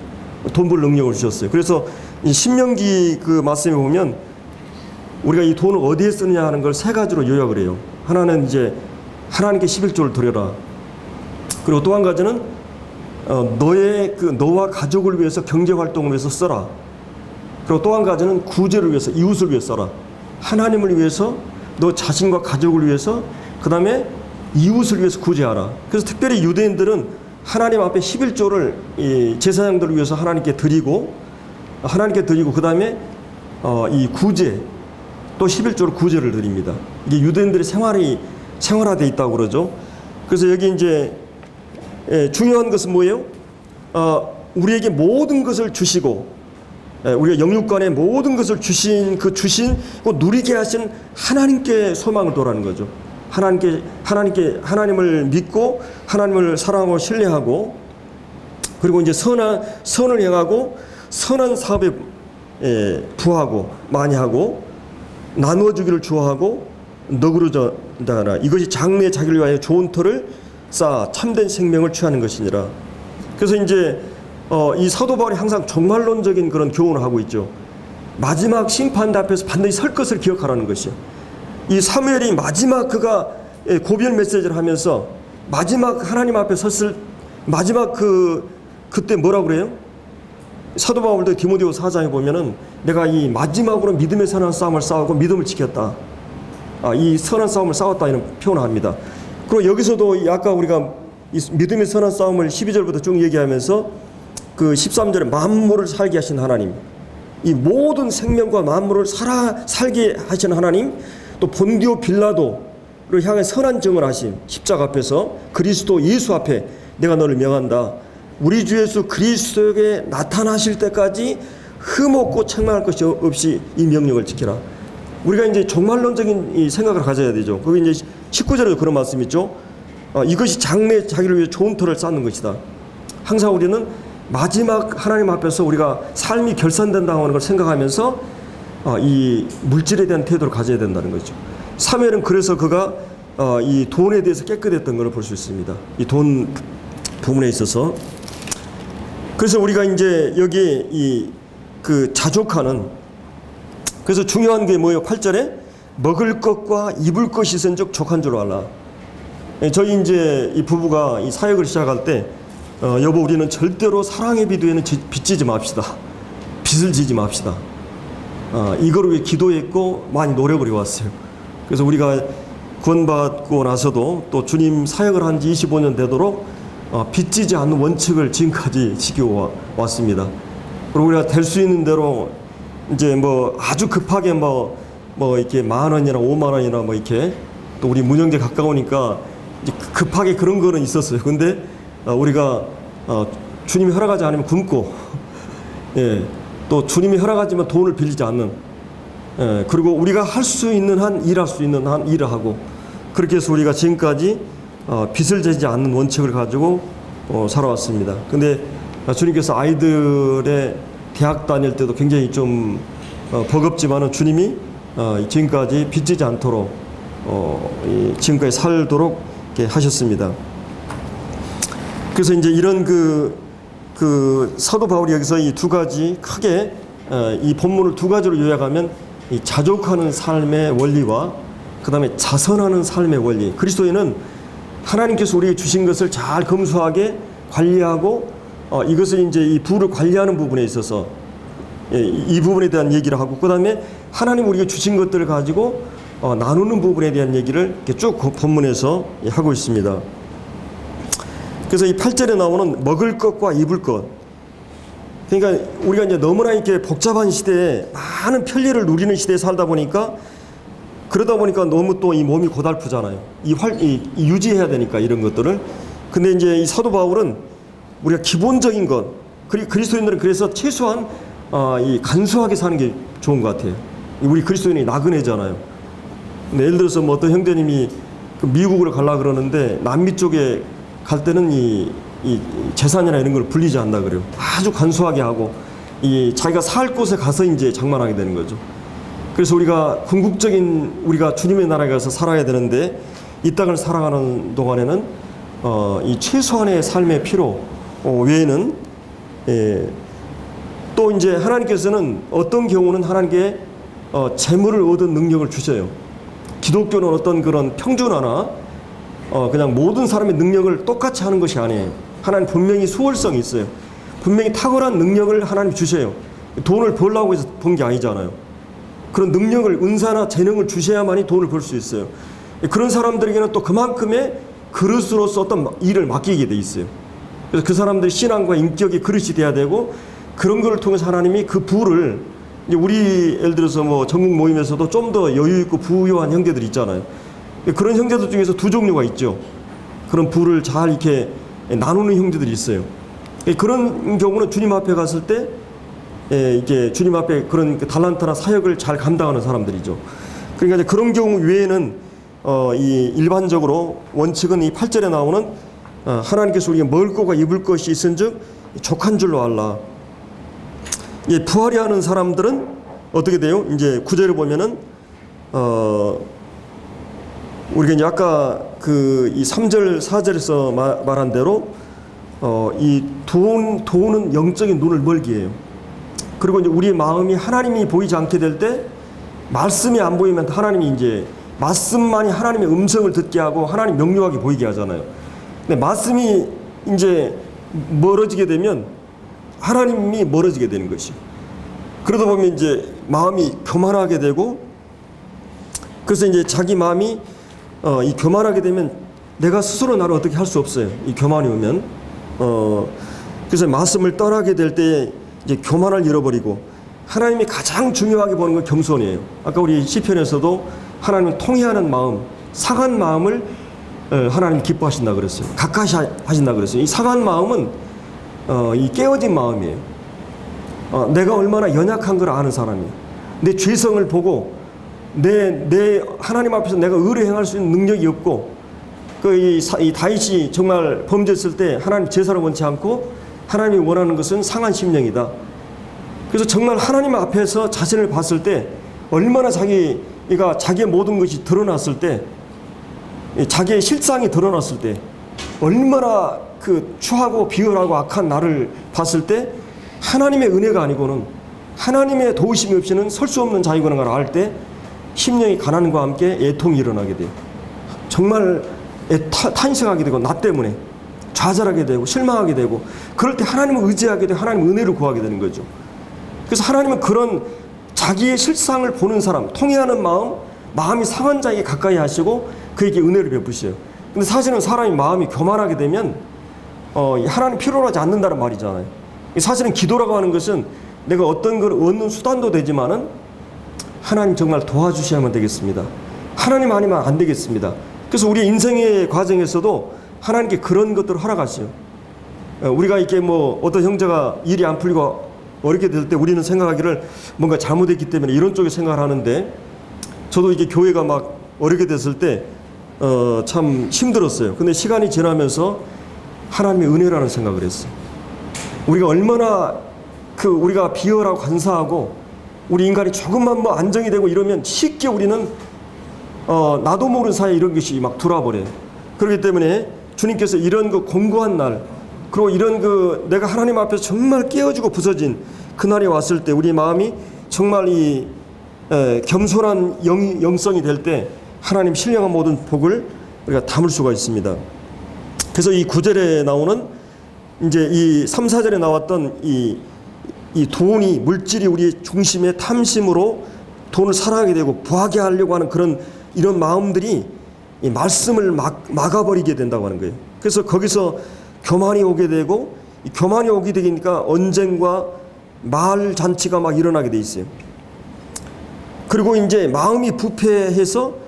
돈 벌 능력을 주셨어요. 그래서 이 신명기 그 말씀에 보면 우리가 이 돈을 어디에 쓰느냐 하는 걸 세 가지로 요약을 해요. 하나는 이제 하나님께 11조를 드려라. 그리고 또 한 가지는 너와 가족을 위해서 경제 활동을 위해서 써라. 그리고 또 한 가지는 구제를 위해서, 이웃을 위해서 써라. 하나님을 위해서, 너 자신과 가족을 위해서, 그 다음에 이웃을 위해서 구제하라. 그래서 특별히 유대인들은 하나님 앞에 11조를 이 제사장들을 위해서 하나님께 드리고 그 다음에 이 구제, 또 11조로 구제를 드립니다. 이게 유대인들의 생활화되어 있다고 그러죠. 그래서 여기 이제 중요한 것은 뭐예요? 우리에게 모든 것을 주시고, 우리가 영육간에 모든 것을 주신 누리게 하신 하나님께 소망을 도라는 거죠. 하나님을 믿고 하나님을 사랑하고 신뢰하고, 그리고 이제 선을 행하고 선한 사업에 부하고 많이 하고, 나누어 주기를 좋아하고 너그러져라. 이것이 장래의 자기를 위하여 좋은 터를 쌓아 참된 생명을 취하는 것이니라. 그래서 이제 이 사도 바울이 항상 종말론적인 그런 교훈을 하고 있죠. 마지막 심판 앞에서 반드시 설 것을 기억하라는 것이요. 이 사무엘이 마지막 그가 고별 메시지를 하면서 마지막 하나님 앞에 섰을 마지막 그때 뭐라고 그래요? 사도 바울도 디모데후 4장에 보면은 내가 이 마지막으로 믿음의 선한 싸움을 싸우고 믿음을 지켰다. 이 선한 싸움을 싸웠다 이런 표현을 합니다. 그리고 여기서도 아까 우리가 이 믿음의 선한 싸움을 12절부터 쭉 얘기하면서 그 13절에 만물을 살게 하신 하나님, 이 모든 생명과 만물을 살게 하신 하나님, 또 본디오 빌라도를 향해 선한 증을 하심, 십자가 앞에서 그리스도 예수 앞에 내가 너를 명한다. 우리 주 예수 그리스도에게 나타나실 때까지 흠없고 책망할 것이 없이 이 명령을 지키라. 우리가 이제 종말론적인 이 생각을 가져야 되죠. 거기 이제 19절에도 그런 말씀이 있죠. 이것이 장래 자기를 위해 좋은 터를 쌓는 것이다. 항상 우리는 마지막 하나님 앞에서 우리가 삶이 결산된다고 하는 걸 생각하면서 이 물질에 대한 태도를 가져야 된다는 거죠. 사무엘은 그래서 그가 이 돈에 대해서 깨끗했던 걸 볼 수 있습니다. 이 돈 부분에 있어서. 그래서 우리가 이제 여기 자족하는, 그래서 중요한 게 뭐예요? 8절에 먹을 것과 입을 것이 있은즉 족한 줄 알라. 저희 이제 이 부부가 이 사역을 시작할 때 여보 우리는 절대로 사랑의 비두에는 빚지지 맙시다. 빚을 지지 맙시다. 이거를 위해 기도했고 많이 노력을 해왔어요. 그래서 우리가 구원받고 나서도 또 주님 사역을 한 지 25년 되도록 빚지지 않는 원칙을 지금까지 지켜왔습니다. 그리고 우리가 될 수 있는 대로 이제 뭐 아주 급하게 뭐 이렇게 10,000원이나 50,000원이나 뭐 이렇게, 또 우리 문영대 가까우니까 이제 급하게 그런 거는 있었어요. 근데 우리가 주님이 허락하지 않으면 굶고, 또 주님이 허락하지만 돈을 빌리지 않는, 그리고 우리가 할 수 있는 한 일할 수 있는 한 일을 하고, 그렇게 해서 우리가 지금까지 빚을 지지 않는 원칙을 가지고 살아왔습니다. 근데 주님께서 아이들의 대학 다닐 때도 굉장히 좀 버겁지만은 주님이 지금까지 빚지지 않도록 지금까지 살도록 이렇게 하셨습니다. 그래서 이제 이런 사도 바울이 여기서 이 두 가지 크게 이 본문을 두 가지로 요약하면 이 자족하는 삶의 원리와 그 다음에 자선하는 삶의 원리. 그리스도인은 하나님께서 우리에게 주신 것을 잘 검소하게 관리하고 이것을 이제 이 부를 관리하는 부분에 있어서 이 부분에 대한 얘기를 하고, 그 다음에 하나님 우리에게 주신 것들을 가지고 나누는 부분에 대한 얘기를 이렇게 쭉 본문에서 하고 있습니다. 그래서 이 8절에 나오는 먹을 것과 입을 것. 그러니까 우리가 이제 너무나 이렇게 복잡한 시대에 많은 편리를 누리는 시대에 살다 보니까, 그러다 보니까 너무 또 이 몸이 고달프잖아요. 유지해야 되니까 이런 것들을. 근데 이제 이 사도 바울은 우리가 기본적인 것, 그리스도인들은 그래서 최소한 이 간소하게 사는 게 좋은 것 같아요. 우리 그리스도인이 나그네잖아요. 근데 예를 들어서 뭐 어떤 형제님이 미국으로 가려고 그러는데 남미 쪽에 갈 때는 이 재산이나 이런 걸 불리지 않나 그래요. 아주 간소하게 하고 자기가 살 곳에 가서 이제 장만하게 되는 거죠. 그래서 우리가 주님의 나라에 가서 살아야 되는데 이 땅을 살아가는 동안에는 이 최소한의 삶의 필요, 외에는 또 이제 하나님께서는 어떤 경우는 하나님께 재물을 얻은 능력을 주셔요. 기독교는 어떤 그런 평준화나 그냥 모든 사람의 능력을 똑같이 하는 것이 아니에요. 하나님 분명히 수월성이 있어요. 분명히 탁월한 능력을 하나님 주셔요. 돈을 벌려고 해서 번 게 아니잖아요. 그런 능력을, 은사나 재능을 주셔야만이 돈을 벌 수 있어요. 그런 사람들에게는 또 그만큼의 그릇으로서 어떤 일을 맡기게 돼 있어요. 그래서 그 사람들이 신앙과 인격의 그릇이 돼야 되고, 그런 걸 통해서 하나님이 그 부를, 이제 우리 예를 들어서 뭐 전국 모임에서도 좀 더 여유 있고 부유한 형제들 있잖아요. 그런 형제들 중에서 두 종류가 있죠. 그런 부를 잘 이렇게 나누는 형제들이 있어요. 그런 경우는 주님 앞에 갔을 때 이게 주님 앞에 그런 달란트나 사역을 잘 감당하는 사람들이죠. 그러니까 이제 그런 경우 외에는 이 일반적으로 원칙은 이 8절에 나오는 하나님께서 우리에게 먹을 것과 입을 것이 있은즉 족한 줄로 알라. 부활이 하는 사람들은 어떻게 돼요? 이제 9절을 보면은 우리가 이제 아까 이 3절 4절에서 말한 대로 이 돈은 영적인 눈을 멀게 해요. 그리고 이제 우리의 마음이 하나님이 보이지 않게 될 때, 말씀이 안 보이면 하나님이 이제 말씀만이 하나님의 음성을 듣게 하고 하나님 명료하게 보이게 하잖아요. 근데 말씀이 이제 멀어지게 되면 하나님이 멀어지게 되는 것이요. 그러다 보면 이제 마음이 교만하게 되고, 그래서 이제 자기 마음이 이 교만하게 되면 내가 스스로 나를 어떻게 할 수 없어요. 이 교만이 오면 그래서 말씀을 떠나게 될 때 이제 교만을 잃어버리고, 하나님이 가장 중요하게 보는 건 겸손이에요. 아까 우리 시편에서도 하나님을 통회하는 마음, 상한 마음을 하나님 기뻐하신다 그랬어요. 가까이 하신다 그랬어요. 이 상한 마음은 이 깨어진 마음이에요. 내가 얼마나 연약한 걸 아는 사람이에요. 내 죄성을 보고 내 하나님 앞에서 내가 의를 행할 수 있는 능력이 없고, 이 다윗이 정말 범죄했을 때 하나님 제사를 원치 않고 하나님이 원하는 것은 상한 심령이다. 그래서 정말 하나님 앞에서 자신을 봤을 때 얼마나 자기의 모든 것이 드러났을 때, 자기의 실상이 드러났을 때 얼마나 그 추하고 비열하고 악한 나를 봤을 때 하나님의 은혜가 아니고는, 하나님의 도우심이 없이는 설 수 없는 자이구나 걸 알 때 심령이 가난과 함께 애통이 일어나게 돼요. 정말 탄식하게 되고, 나 때문에 좌절하게 되고 실망하게 되고, 그럴 때 하나님을 의지하게 되고 하나님 은혜를 구하게 되는 거죠. 그래서 하나님은 그런 자기의 실상을 보는 사람, 통회하는 마음이 상한 자에게 가까이 하시고 그에게 은혜를 베푸셔요. 근데 사실은 사람이 마음이 교만하게 되면 하나님 필요로 하지 않는다는 말이잖아요. 사실은 기도라고 하는 것은 내가 어떤 걸 얻는 수단도 되지만은 하나님 정말 도와주셔야만 되겠습니다. 하나님 아니면 안 되겠습니다. 그래서 우리 인생의 과정에서도 하나님께 그런 것들을 허락하시요. 우리가 이렇게 뭐 어떤 형제가 일이 안 풀리고 어렵게 될 때 우리는 생각하기를 뭔가 잘못했기 때문에 이런 쪽에 생각을 하는데, 저도 이게 교회가 막 어렵게 됐을 때 참 힘들었어요. 근데 시간이 지나면서 하나님의 은혜라는 생각을 했어요. 우리가 얼마나 우리가 비열하고 간사하고 우리 인간이 조금만 뭐 안정이 되고 이러면 쉽게 우리는 나도 모르는 사이에 이런 것이 막 들어와버려요. 그렇기 때문에 주님께서 이런 공고한 날, 그리고 이런 내가 하나님 앞에서 정말 깨어지고 부서진 그날이 왔을 때 우리 마음이 정말 이 겸손한 영성이 될 때 하나님 신령한 모든 복을 우리가 담을 수가 있습니다. 그래서 이 9절에 나오는 이제 이 3, 4절에 나왔던 이 돈이, 물질이 우리의 중심의 탐심으로 돈을 사랑하게 되고 부하게 하려고 하는 이런 마음들이 이 말씀을 막아버리게 된다고 하는 거예요. 그래서 거기서 교만이 오게 되고, 이 교만이 오게 되니까 언쟁과 말 잔치가 막 일어나게 돼 있어요. 그리고 이제 마음이 부패해서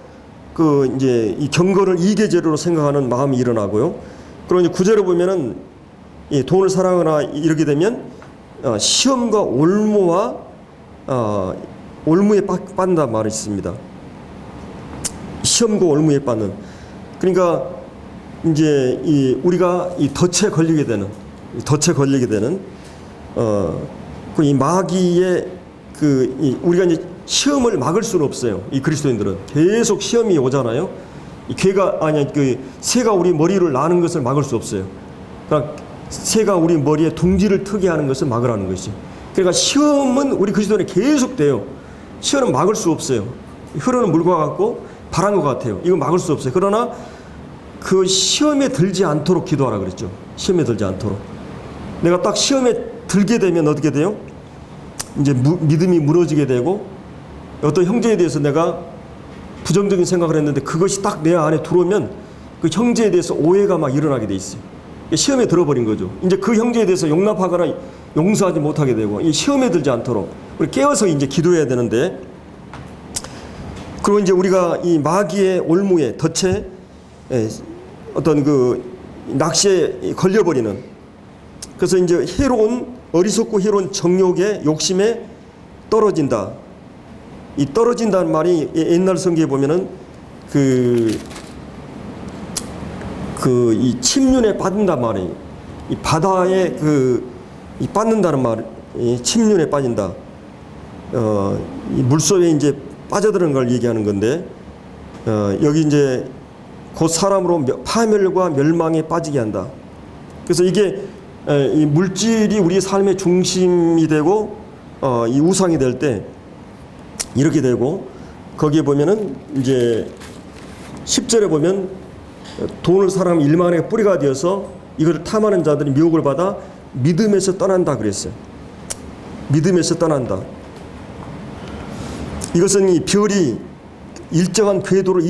이제 이 경건을 이계제로로 생각하는 마음이 일어나고요. 그리고 이제 9절에 보면은 이 돈을 사랑하거나 이렇게 되면 시험과 올무와 올무에 빠진다는 말이 있습니다. 시험과 올무에 빠는. 그러니까 이제 우리가 이 덫에 걸리게 되는 이 마귀의 우리가 이제 시험을 막을 수는 없어요. 이 그리스도인들은 계속 시험이 오잖아요. 이 새가 우리 머리를 나는 것을 막을 수 없어요. 그러니까 새가 우리 머리에 둥지를 트게 하는 것을 막으라는 것이죠. 그러니까 시험은 우리 그리스도인에 계속 돼요. 시험은 막을 수 없어요. 흐르는 물과 같고 바람과 같아요. 이거 막을 수 없어요. 그러나 그 시험에 들지 않도록 기도하라 그랬죠. 시험에 들지 않도록. 내가 딱 시험에 들게 되면 어떻게 돼요? 이제 믿음이 무너지게 되고, 어떤 형제에 대해서 내가 부정적인 생각을 했는데 그것이 딱 내 안에 들어오면 그 형제에 대해서 오해가 막 일어나게 돼 있어요. 시험에 들어버린 거죠. 이제 그 형제에 대해서 용납하거나 용서하지 못하게 되고, 이 시험에 들지 않도록 우리 깨어서 이제 기도해야 되는데, 그리고 이제 우리가 이 마귀의 올무에 덫에 어떤 그 낚시에 걸려버리는, 그래서 이제 어리석고 해로운 정욕의 욕심에 떨어진다. 이 떨어진다는 말이 옛날 성경에 보면은 이 침륜에 빠진단 말이에요. 이 바다에 이 빠진다는 말이 침륜에 빠진다. 이 물속에 이제 빠져드는 걸 얘기하는 건데, 여기 이제 곧 사람으로 파멸과 멸망에 빠지게 한다. 그래서 이게 이 물질이 우리 삶의 중심이 되고 이 우상이 될 때 이렇게 되고, 거기에 보면은 이제 10절에 보면 돈을 사람 일만의 뿌리가 되어서 이것을 탐하는 자들이 미혹을 받아 믿음에서 떠난다 그랬어요. 믿음에서 떠난다. 이것은 이 별이 일정한 궤도를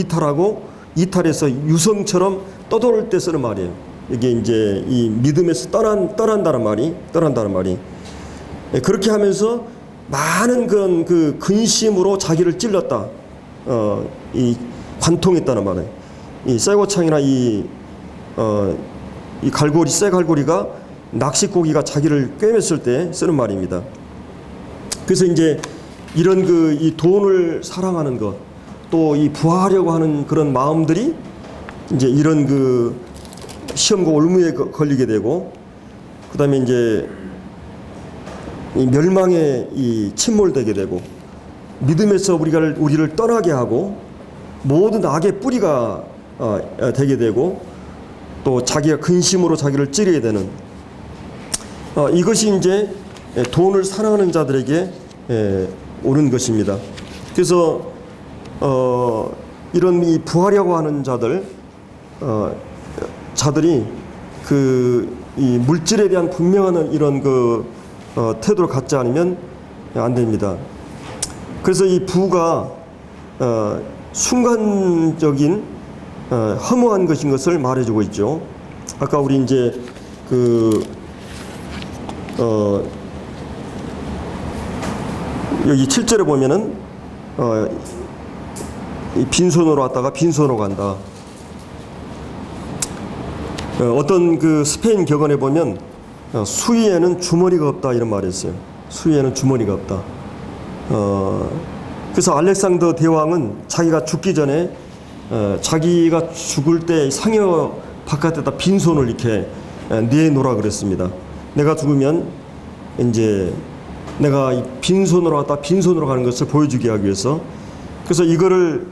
이탈해서 유성처럼 떠도는 때 쓰는 말이에요. 이게 이제 이 믿음에서 떠난다는 말이. 그렇게 하면서 많은 그 근심으로 자기를 찔렀다. 이 관통했다는 말이에요. 이 쇠고창이나 이 갈고리, 쇠갈고리가 낚시고기가 자기를 꿰맸을 때 쓰는 말입니다. 그래서 이제 이런 이 돈을 사랑하는 것, 또 이 부하려고 하는 그런 마음들이 이제 이런 시험과 올무에 걸리게 되고, 그 다음에 이제 이 멸망에 침몰되게 되고, 믿음에서 우리를 떠나게 하고, 모든 악의 뿌리가 되게 되고, 또 자기가 근심으로 자기를 찌르게 되는, 이것이 이제 돈을 사랑하는 자들에게 오는 것입니다. 그래서 이런 이 부하려고 하는 자들이 이 물질에 대한 분명한 이런 태도를 갖지 않으면 안 됩니다. 그래서 이 부가 순간적인 허무한 것인 것을 말해주고 있죠. 아까 우리 이제 여기 7절에 보면은 빈손으로 왔다가 빈손으로 간다. 어떤 스페인 격언에 보면 수위에는 주머니가 없다 이런 말이 있어요. 수위에는 주머니가 없다. 그래서 알렉산더 대왕은 자기가 죽기 전에 자기가 죽을 때 상여 바깥에다 빈손을 이렇게 내놓으라 그랬습니다. 내가 죽으면 이제 내가 빈손으로 왔다 빈손으로 가는 것을 보여주게 하기 위해서. 그래서 이거를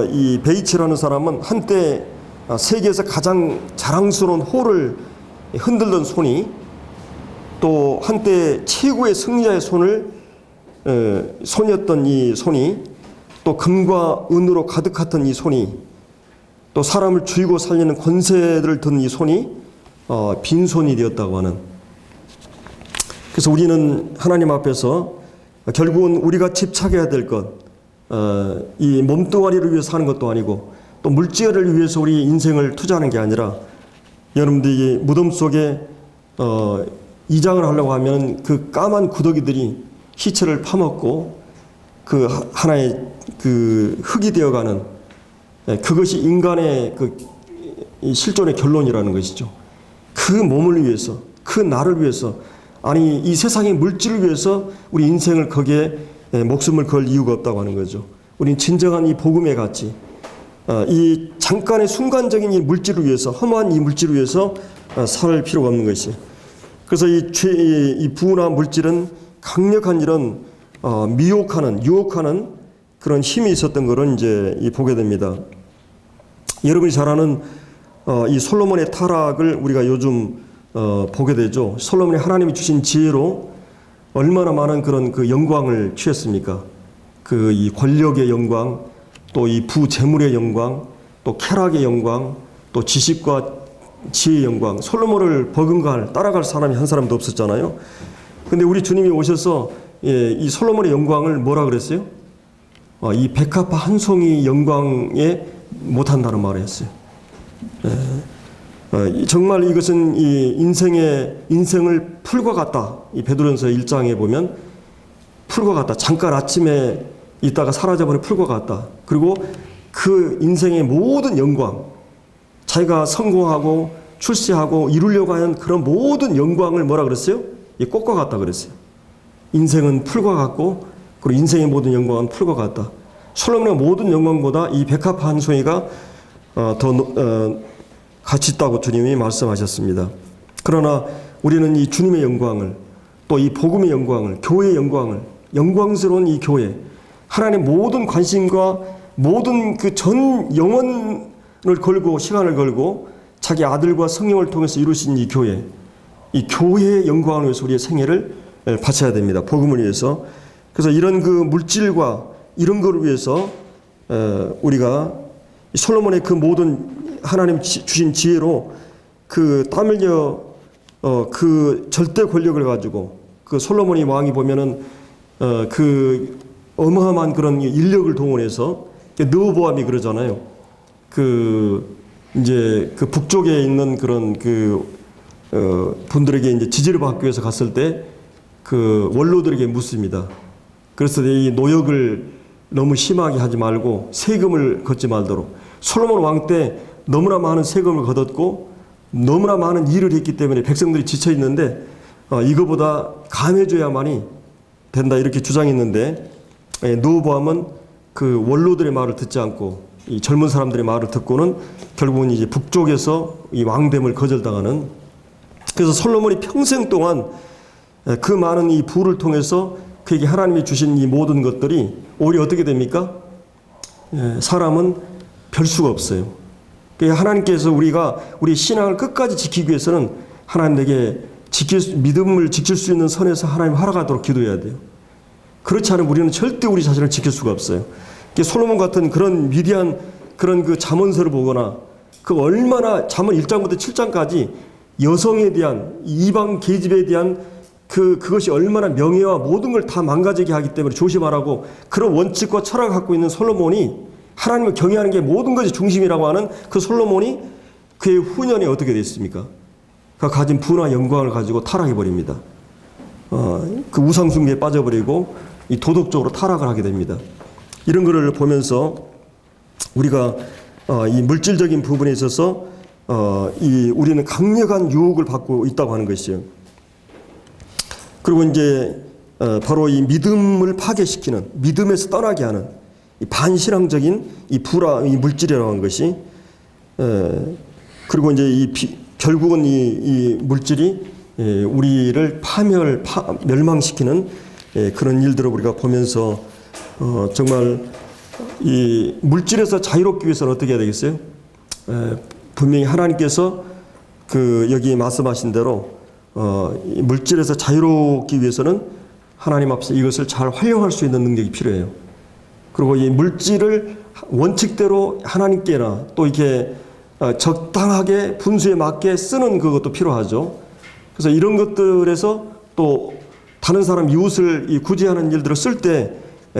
이 베이츠라는 사람은 한때 세계에서 가장 자랑스러운 호를 흔들던 손이, 또 한때 최고의 승리자의 손이었던 이 손이, 또 금과 은으로 가득했던 이 손이, 또 사람을 죽이고 살리는 권세를 든 이 손이 빈손이 되었다고 하는. 그래서 우리는 하나님 앞에서 결국은 우리가 집착해야 될 것, 이 몸뚱아리를 위해서 사는 것도 아니고 또 물질을 위해서 우리 인생을 투자하는 게 아니라, 여러분들이 무덤 속에 이장을 하려고 하면 그 까만 구더기들이 시체를 파먹고 하나의 흙이 되어가는, 그것이 인간의 이 실존의 결론이라는 것이죠. 그 몸을 위해서, 그 나를 위해서, 아니 이 세상의 물질을 위해서 우리 인생을 거기에 목숨을 걸 이유가 없다고 하는 거죠. 우리는 진정한 이 복음의 가치, 이 잠깐의 순간적인 이 물질을 위해서, 허무한 이 물질을 위해서 살 필요가 없는 것이. 그래서 이 부나 물질은 강력한 이런 유혹하는 그런 힘이 있었던 것을 이제 보게 됩니다. 여러분이 잘 아는 이 솔로몬의 타락을 우리가 요즘 보게 되죠. 솔로몬이 하나님이 주신 지혜로 얼마나 많은 그런 그 영광을 취했습니까? 그 이 권력의 영광, 또 이 부재물의 영광, 또 쾌락의 영광, 또 지식과 지혜의 영광. 솔로몬을 버금갈 따라갈 사람이 한 사람도 없었잖아요. 근데 우리 주님이 오셔서 이 솔로몬의 영광을 뭐라 그랬어요? 이 백합화 한 송이 영광에 못한다는 말을 했어요. 정말 이것은 이 인생을 풀과 같다. 이 베드로전서 1장에 보면 풀과 같다. 잠깐 아침에 있다가 사라져버린 풀과 같다. 그리고 그 인생의 모든 영광, 자기가 성공하고 출세하고 이루려고 하는 그런 모든 영광을 뭐라 그랬어요? 이 꽃과 같다 그랬어요. 인생은 풀과 같고, 그리고 인생의 모든 영광은 풀과 같다. 솔로몬의 모든 영광보다 이 백합화 한 송이가 더 가치 있다고 주님이 말씀하셨습니다. 그러나 우리는 이 주님의 영광을, 또 이 복음의 영광을, 교회의 영광을, 영광스러운 이 교회, 하나님의 모든 관심과 모든 그 전 영혼을 걸고 시간을 걸고 자기 아들과 성령을 통해서 이루신 이 교회의 영광을 위해서 우리의 생애를 바쳐야 됩니다. 복음을 위해서. 그래서 이런 그 물질과 이런 것을 위해서 우리가 솔로몬의 그 모든 하나님 주신 지혜로 그 땀 흘려 그 절대 권력을 가지고 그 솔로몬이 왕이 보면은 그 어마어마한 그런 인력을 동원해서 느보암이 그러잖아요. 그 이제 그 북쪽에 있는 그런 그 분들에게 이제 지지를 받기 위해서 갔을 때 그 원로들에게 묻습니다. 그래서 이 노역을 너무 심하게 하지 말고 세금을 걷지 말도록. 솔로몬 왕 때 너무나 많은 세금을 걷었고 너무나 많은 일을 했기 때문에 백성들이 지쳐 있는데 이거보다 감해줘야만이 된다 이렇게 주장했는데 느보암은 그 원로들의 말을 듣지 않고 이 젊은 사람들의 말을 듣고는 결국은 이제 북쪽에서 이 왕됨을 거절당하는. 그래서 솔로몬이 평생 동안 그 많은 이 부를 통해서 그에게 하나님이 주신 이 모든 것들이 오히려 어떻게 됩니까? 사람은 별 수가 없어요. 하나님께서 우리 신앙을 끝까지 지키기 위해서는 하나님에게 믿음을 지킬 수 있는 선에서 하나님 허락하도록 기도해야 돼요. 그렇지 않으면 우리는 절대 우리 자신을 지킬 수가 없어요. 솔로몬 같은 그런 위대한 그런 그 잠언서를 보거나 그 얼마나 잠언 1장부터 7장까지 여성에 대한 이방 계집에 대한 그것이 얼마나 명예와 모든 걸 다 망가지게 하기 때문에 조심하라고 그런 원칙과 철학을 갖고 있는 솔로몬이 하나님을 경외하는 게 모든 것이 중심이라고 하는 그 솔로몬이 그의 후년에 어떻게 됐습니까? 그가 가진 부나 영광을 가지고 타락해버립니다. 그 우상숭배에 빠져버리고 이 도덕적으로 타락을 하게 됩니다. 이런 거를 보면서 우리가 이 물질적인 부분에 있어서 우리는 강력한 유혹을 받고 있다고 하는 것이요. 그리고 이제 바로 이 믿음을 파괴시키는, 믿음에서 떠나게 하는 이 반신앙적인 이 물질이라고 하는 것이 그리고 이제 결국은 이 물질이 우리를 멸망시키는 그런 일들을 우리가 보면서 정말 이 물질에서 자유롭기 위해서는 어떻게 해야 되겠어요? 분명히 하나님께서 여기 말씀하신 대로 이 물질에서 자유롭기 위해서는 하나님 앞에서 이것을 잘 활용할 수 있는 능력이 필요해요. 그리고 이 물질을 원칙대로 하나님께나 또 이렇게 적당하게 분수에 맞게 쓰는 그것도 필요하죠. 그래서 이런 것들에서 또 다른 사람 이웃을 구제하는 일들을 쓸 때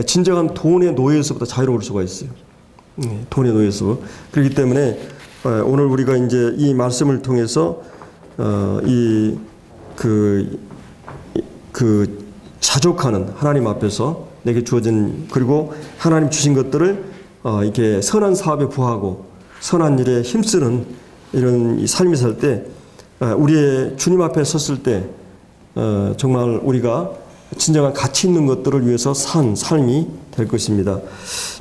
진정한 돈의 노예에서부터 자유로울 수가 있어요. 돈의 노예에서. 그렇기 때문에 오늘 우리가 이제 이 말씀을 통해서 자족하는 하나님 앞에서 내게 주어진 그리고 하나님 주신 것들을 이렇게 선한 사업에 부하고 선한 일에 힘쓰는 이런 이 삶이 살 때 우리의 주님 앞에 섰을 때 정말 우리가 진정한 가치 있는 것들을 위해서 산 삶이 될 것입니다.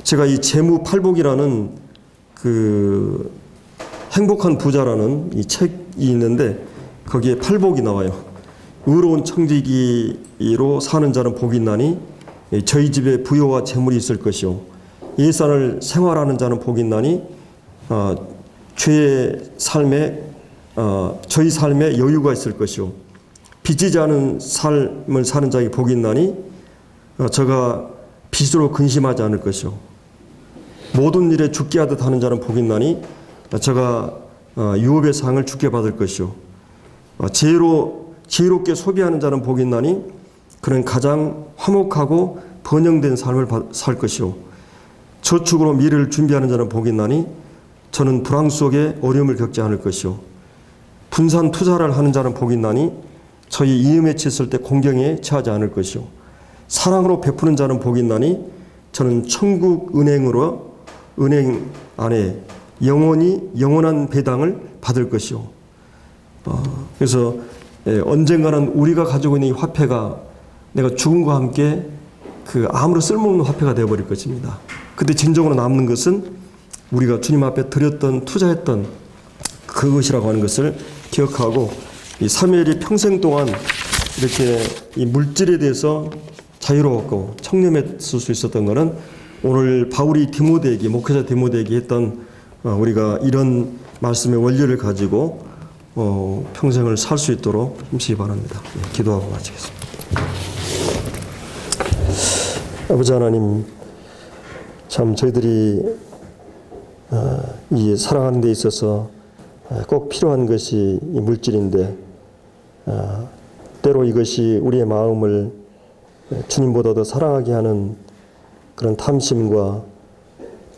제가 이 재무팔복이라는 그 행복한 부자라는 이 책이 있는데 거기에 팔복이 나와요. 의로운 청지기로 사는 자는 복이 있나니 저희 집에 부요와 재물이 있을 것이요 예산을 생활하는 자는 복이 있나니 죄의 삶에 저희 삶에 여유가 있을 것이요 빚지지 않은 삶을 사는 자에게 복이 있나니 저가 빚으로 근심하지 않을 것이요 모든 일에 죽게 하듯 하는 자는 복이 있나니 저가 유업의 상을 주께 받을 것이요 지혜롭게 소비하는 자는 복이 있나니 그는 가장 화목하고 번영된 삶을 살 것이요 저축으로 미래를 준비하는 자는 복이 있나니 저는 불황 속에 어려움을 겪지 않을 것이요 분산 투자를 하는 자는 복이 있나니 저희 위험에 처했을 때 공경에 처하지 않을 것이요 사랑으로 베푸는 자는 복이 있나니 저는 천국 은행 안에 영원한 배당을 받을 것이요 그래서 언젠가는 우리가 가지고 있는 이 화폐가 내가 죽음과 함께 아무런 쓸모없는 화폐가 되어버릴 것입니다. 근데 진정으로 남는 것은 우리가 주님 앞에 드렸던 투자했던 그것이라고 하는 것을 기억하고 이 사무엘이 평생 동안 이렇게 이 물질에 대해서 자유로웠고 청렴했을 수 있었던 것은 오늘 바울이 디모데에게 목회자 디모데에게 했던 우리가 이런 말씀의 원리를 가지고 평생을 살 수 있도록 힘쓰기 바랍니다. 기도하고 마치겠습니다. 아버지 하나님, 참 저희들이 이 살아가는 데 있어서 꼭 필요한 것이 이 물질인데 때로 이것이 우리의 마음을 주님보다 더 사랑하게 하는 그런 탐심과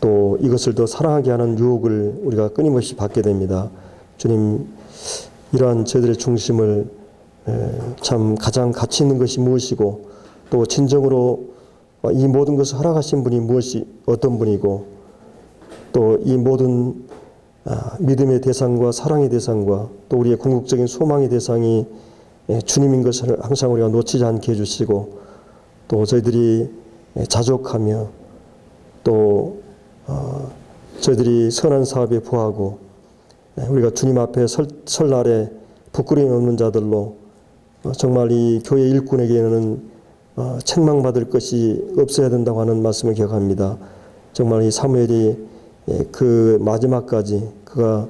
또 이것을 더 사랑하게 하는 유혹을 우리가 끊임없이 받게 됩니다. 주님, 이러한 저희들의 중심을 참 가장 가치 있는 것이 무엇이고 또 진정으로 이 모든 것을 허락하신 분이 어떤 분이고 또 이 모든 믿음의 대상과 사랑의 대상과 또 우리의 궁극적인 소망의 대상이 주님인 것을 항상 우리가 놓치지 않게 해주시고 또 저희들이 자족하며 또 저희들이 선한 사업에 부하고 우리가 주님 앞에 설날에 부끄러움이 없는 자들로 정말 이 교회 일꾼에게는 책망받을 것이 없어야 된다고 하는 말씀을 기억합니다. 정말 이 사무엘이 그 마지막까지 그가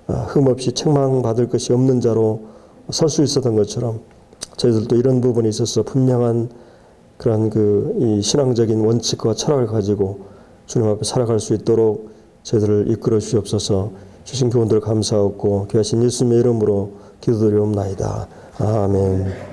흠없이 책망받을 것이 없는 자로 설 수 있었던 것처럼 저희들도 이런 부분에 있어서 분명한 그런 이 신앙적인 원칙과 철학을 가지고 주님 앞에 살아갈 수 있도록 저희들을 이끌어 주시옵소서. 주신 교훈들 감사하고 귀하신 예수님의 이름으로 기도드리옵나이다. 아멘.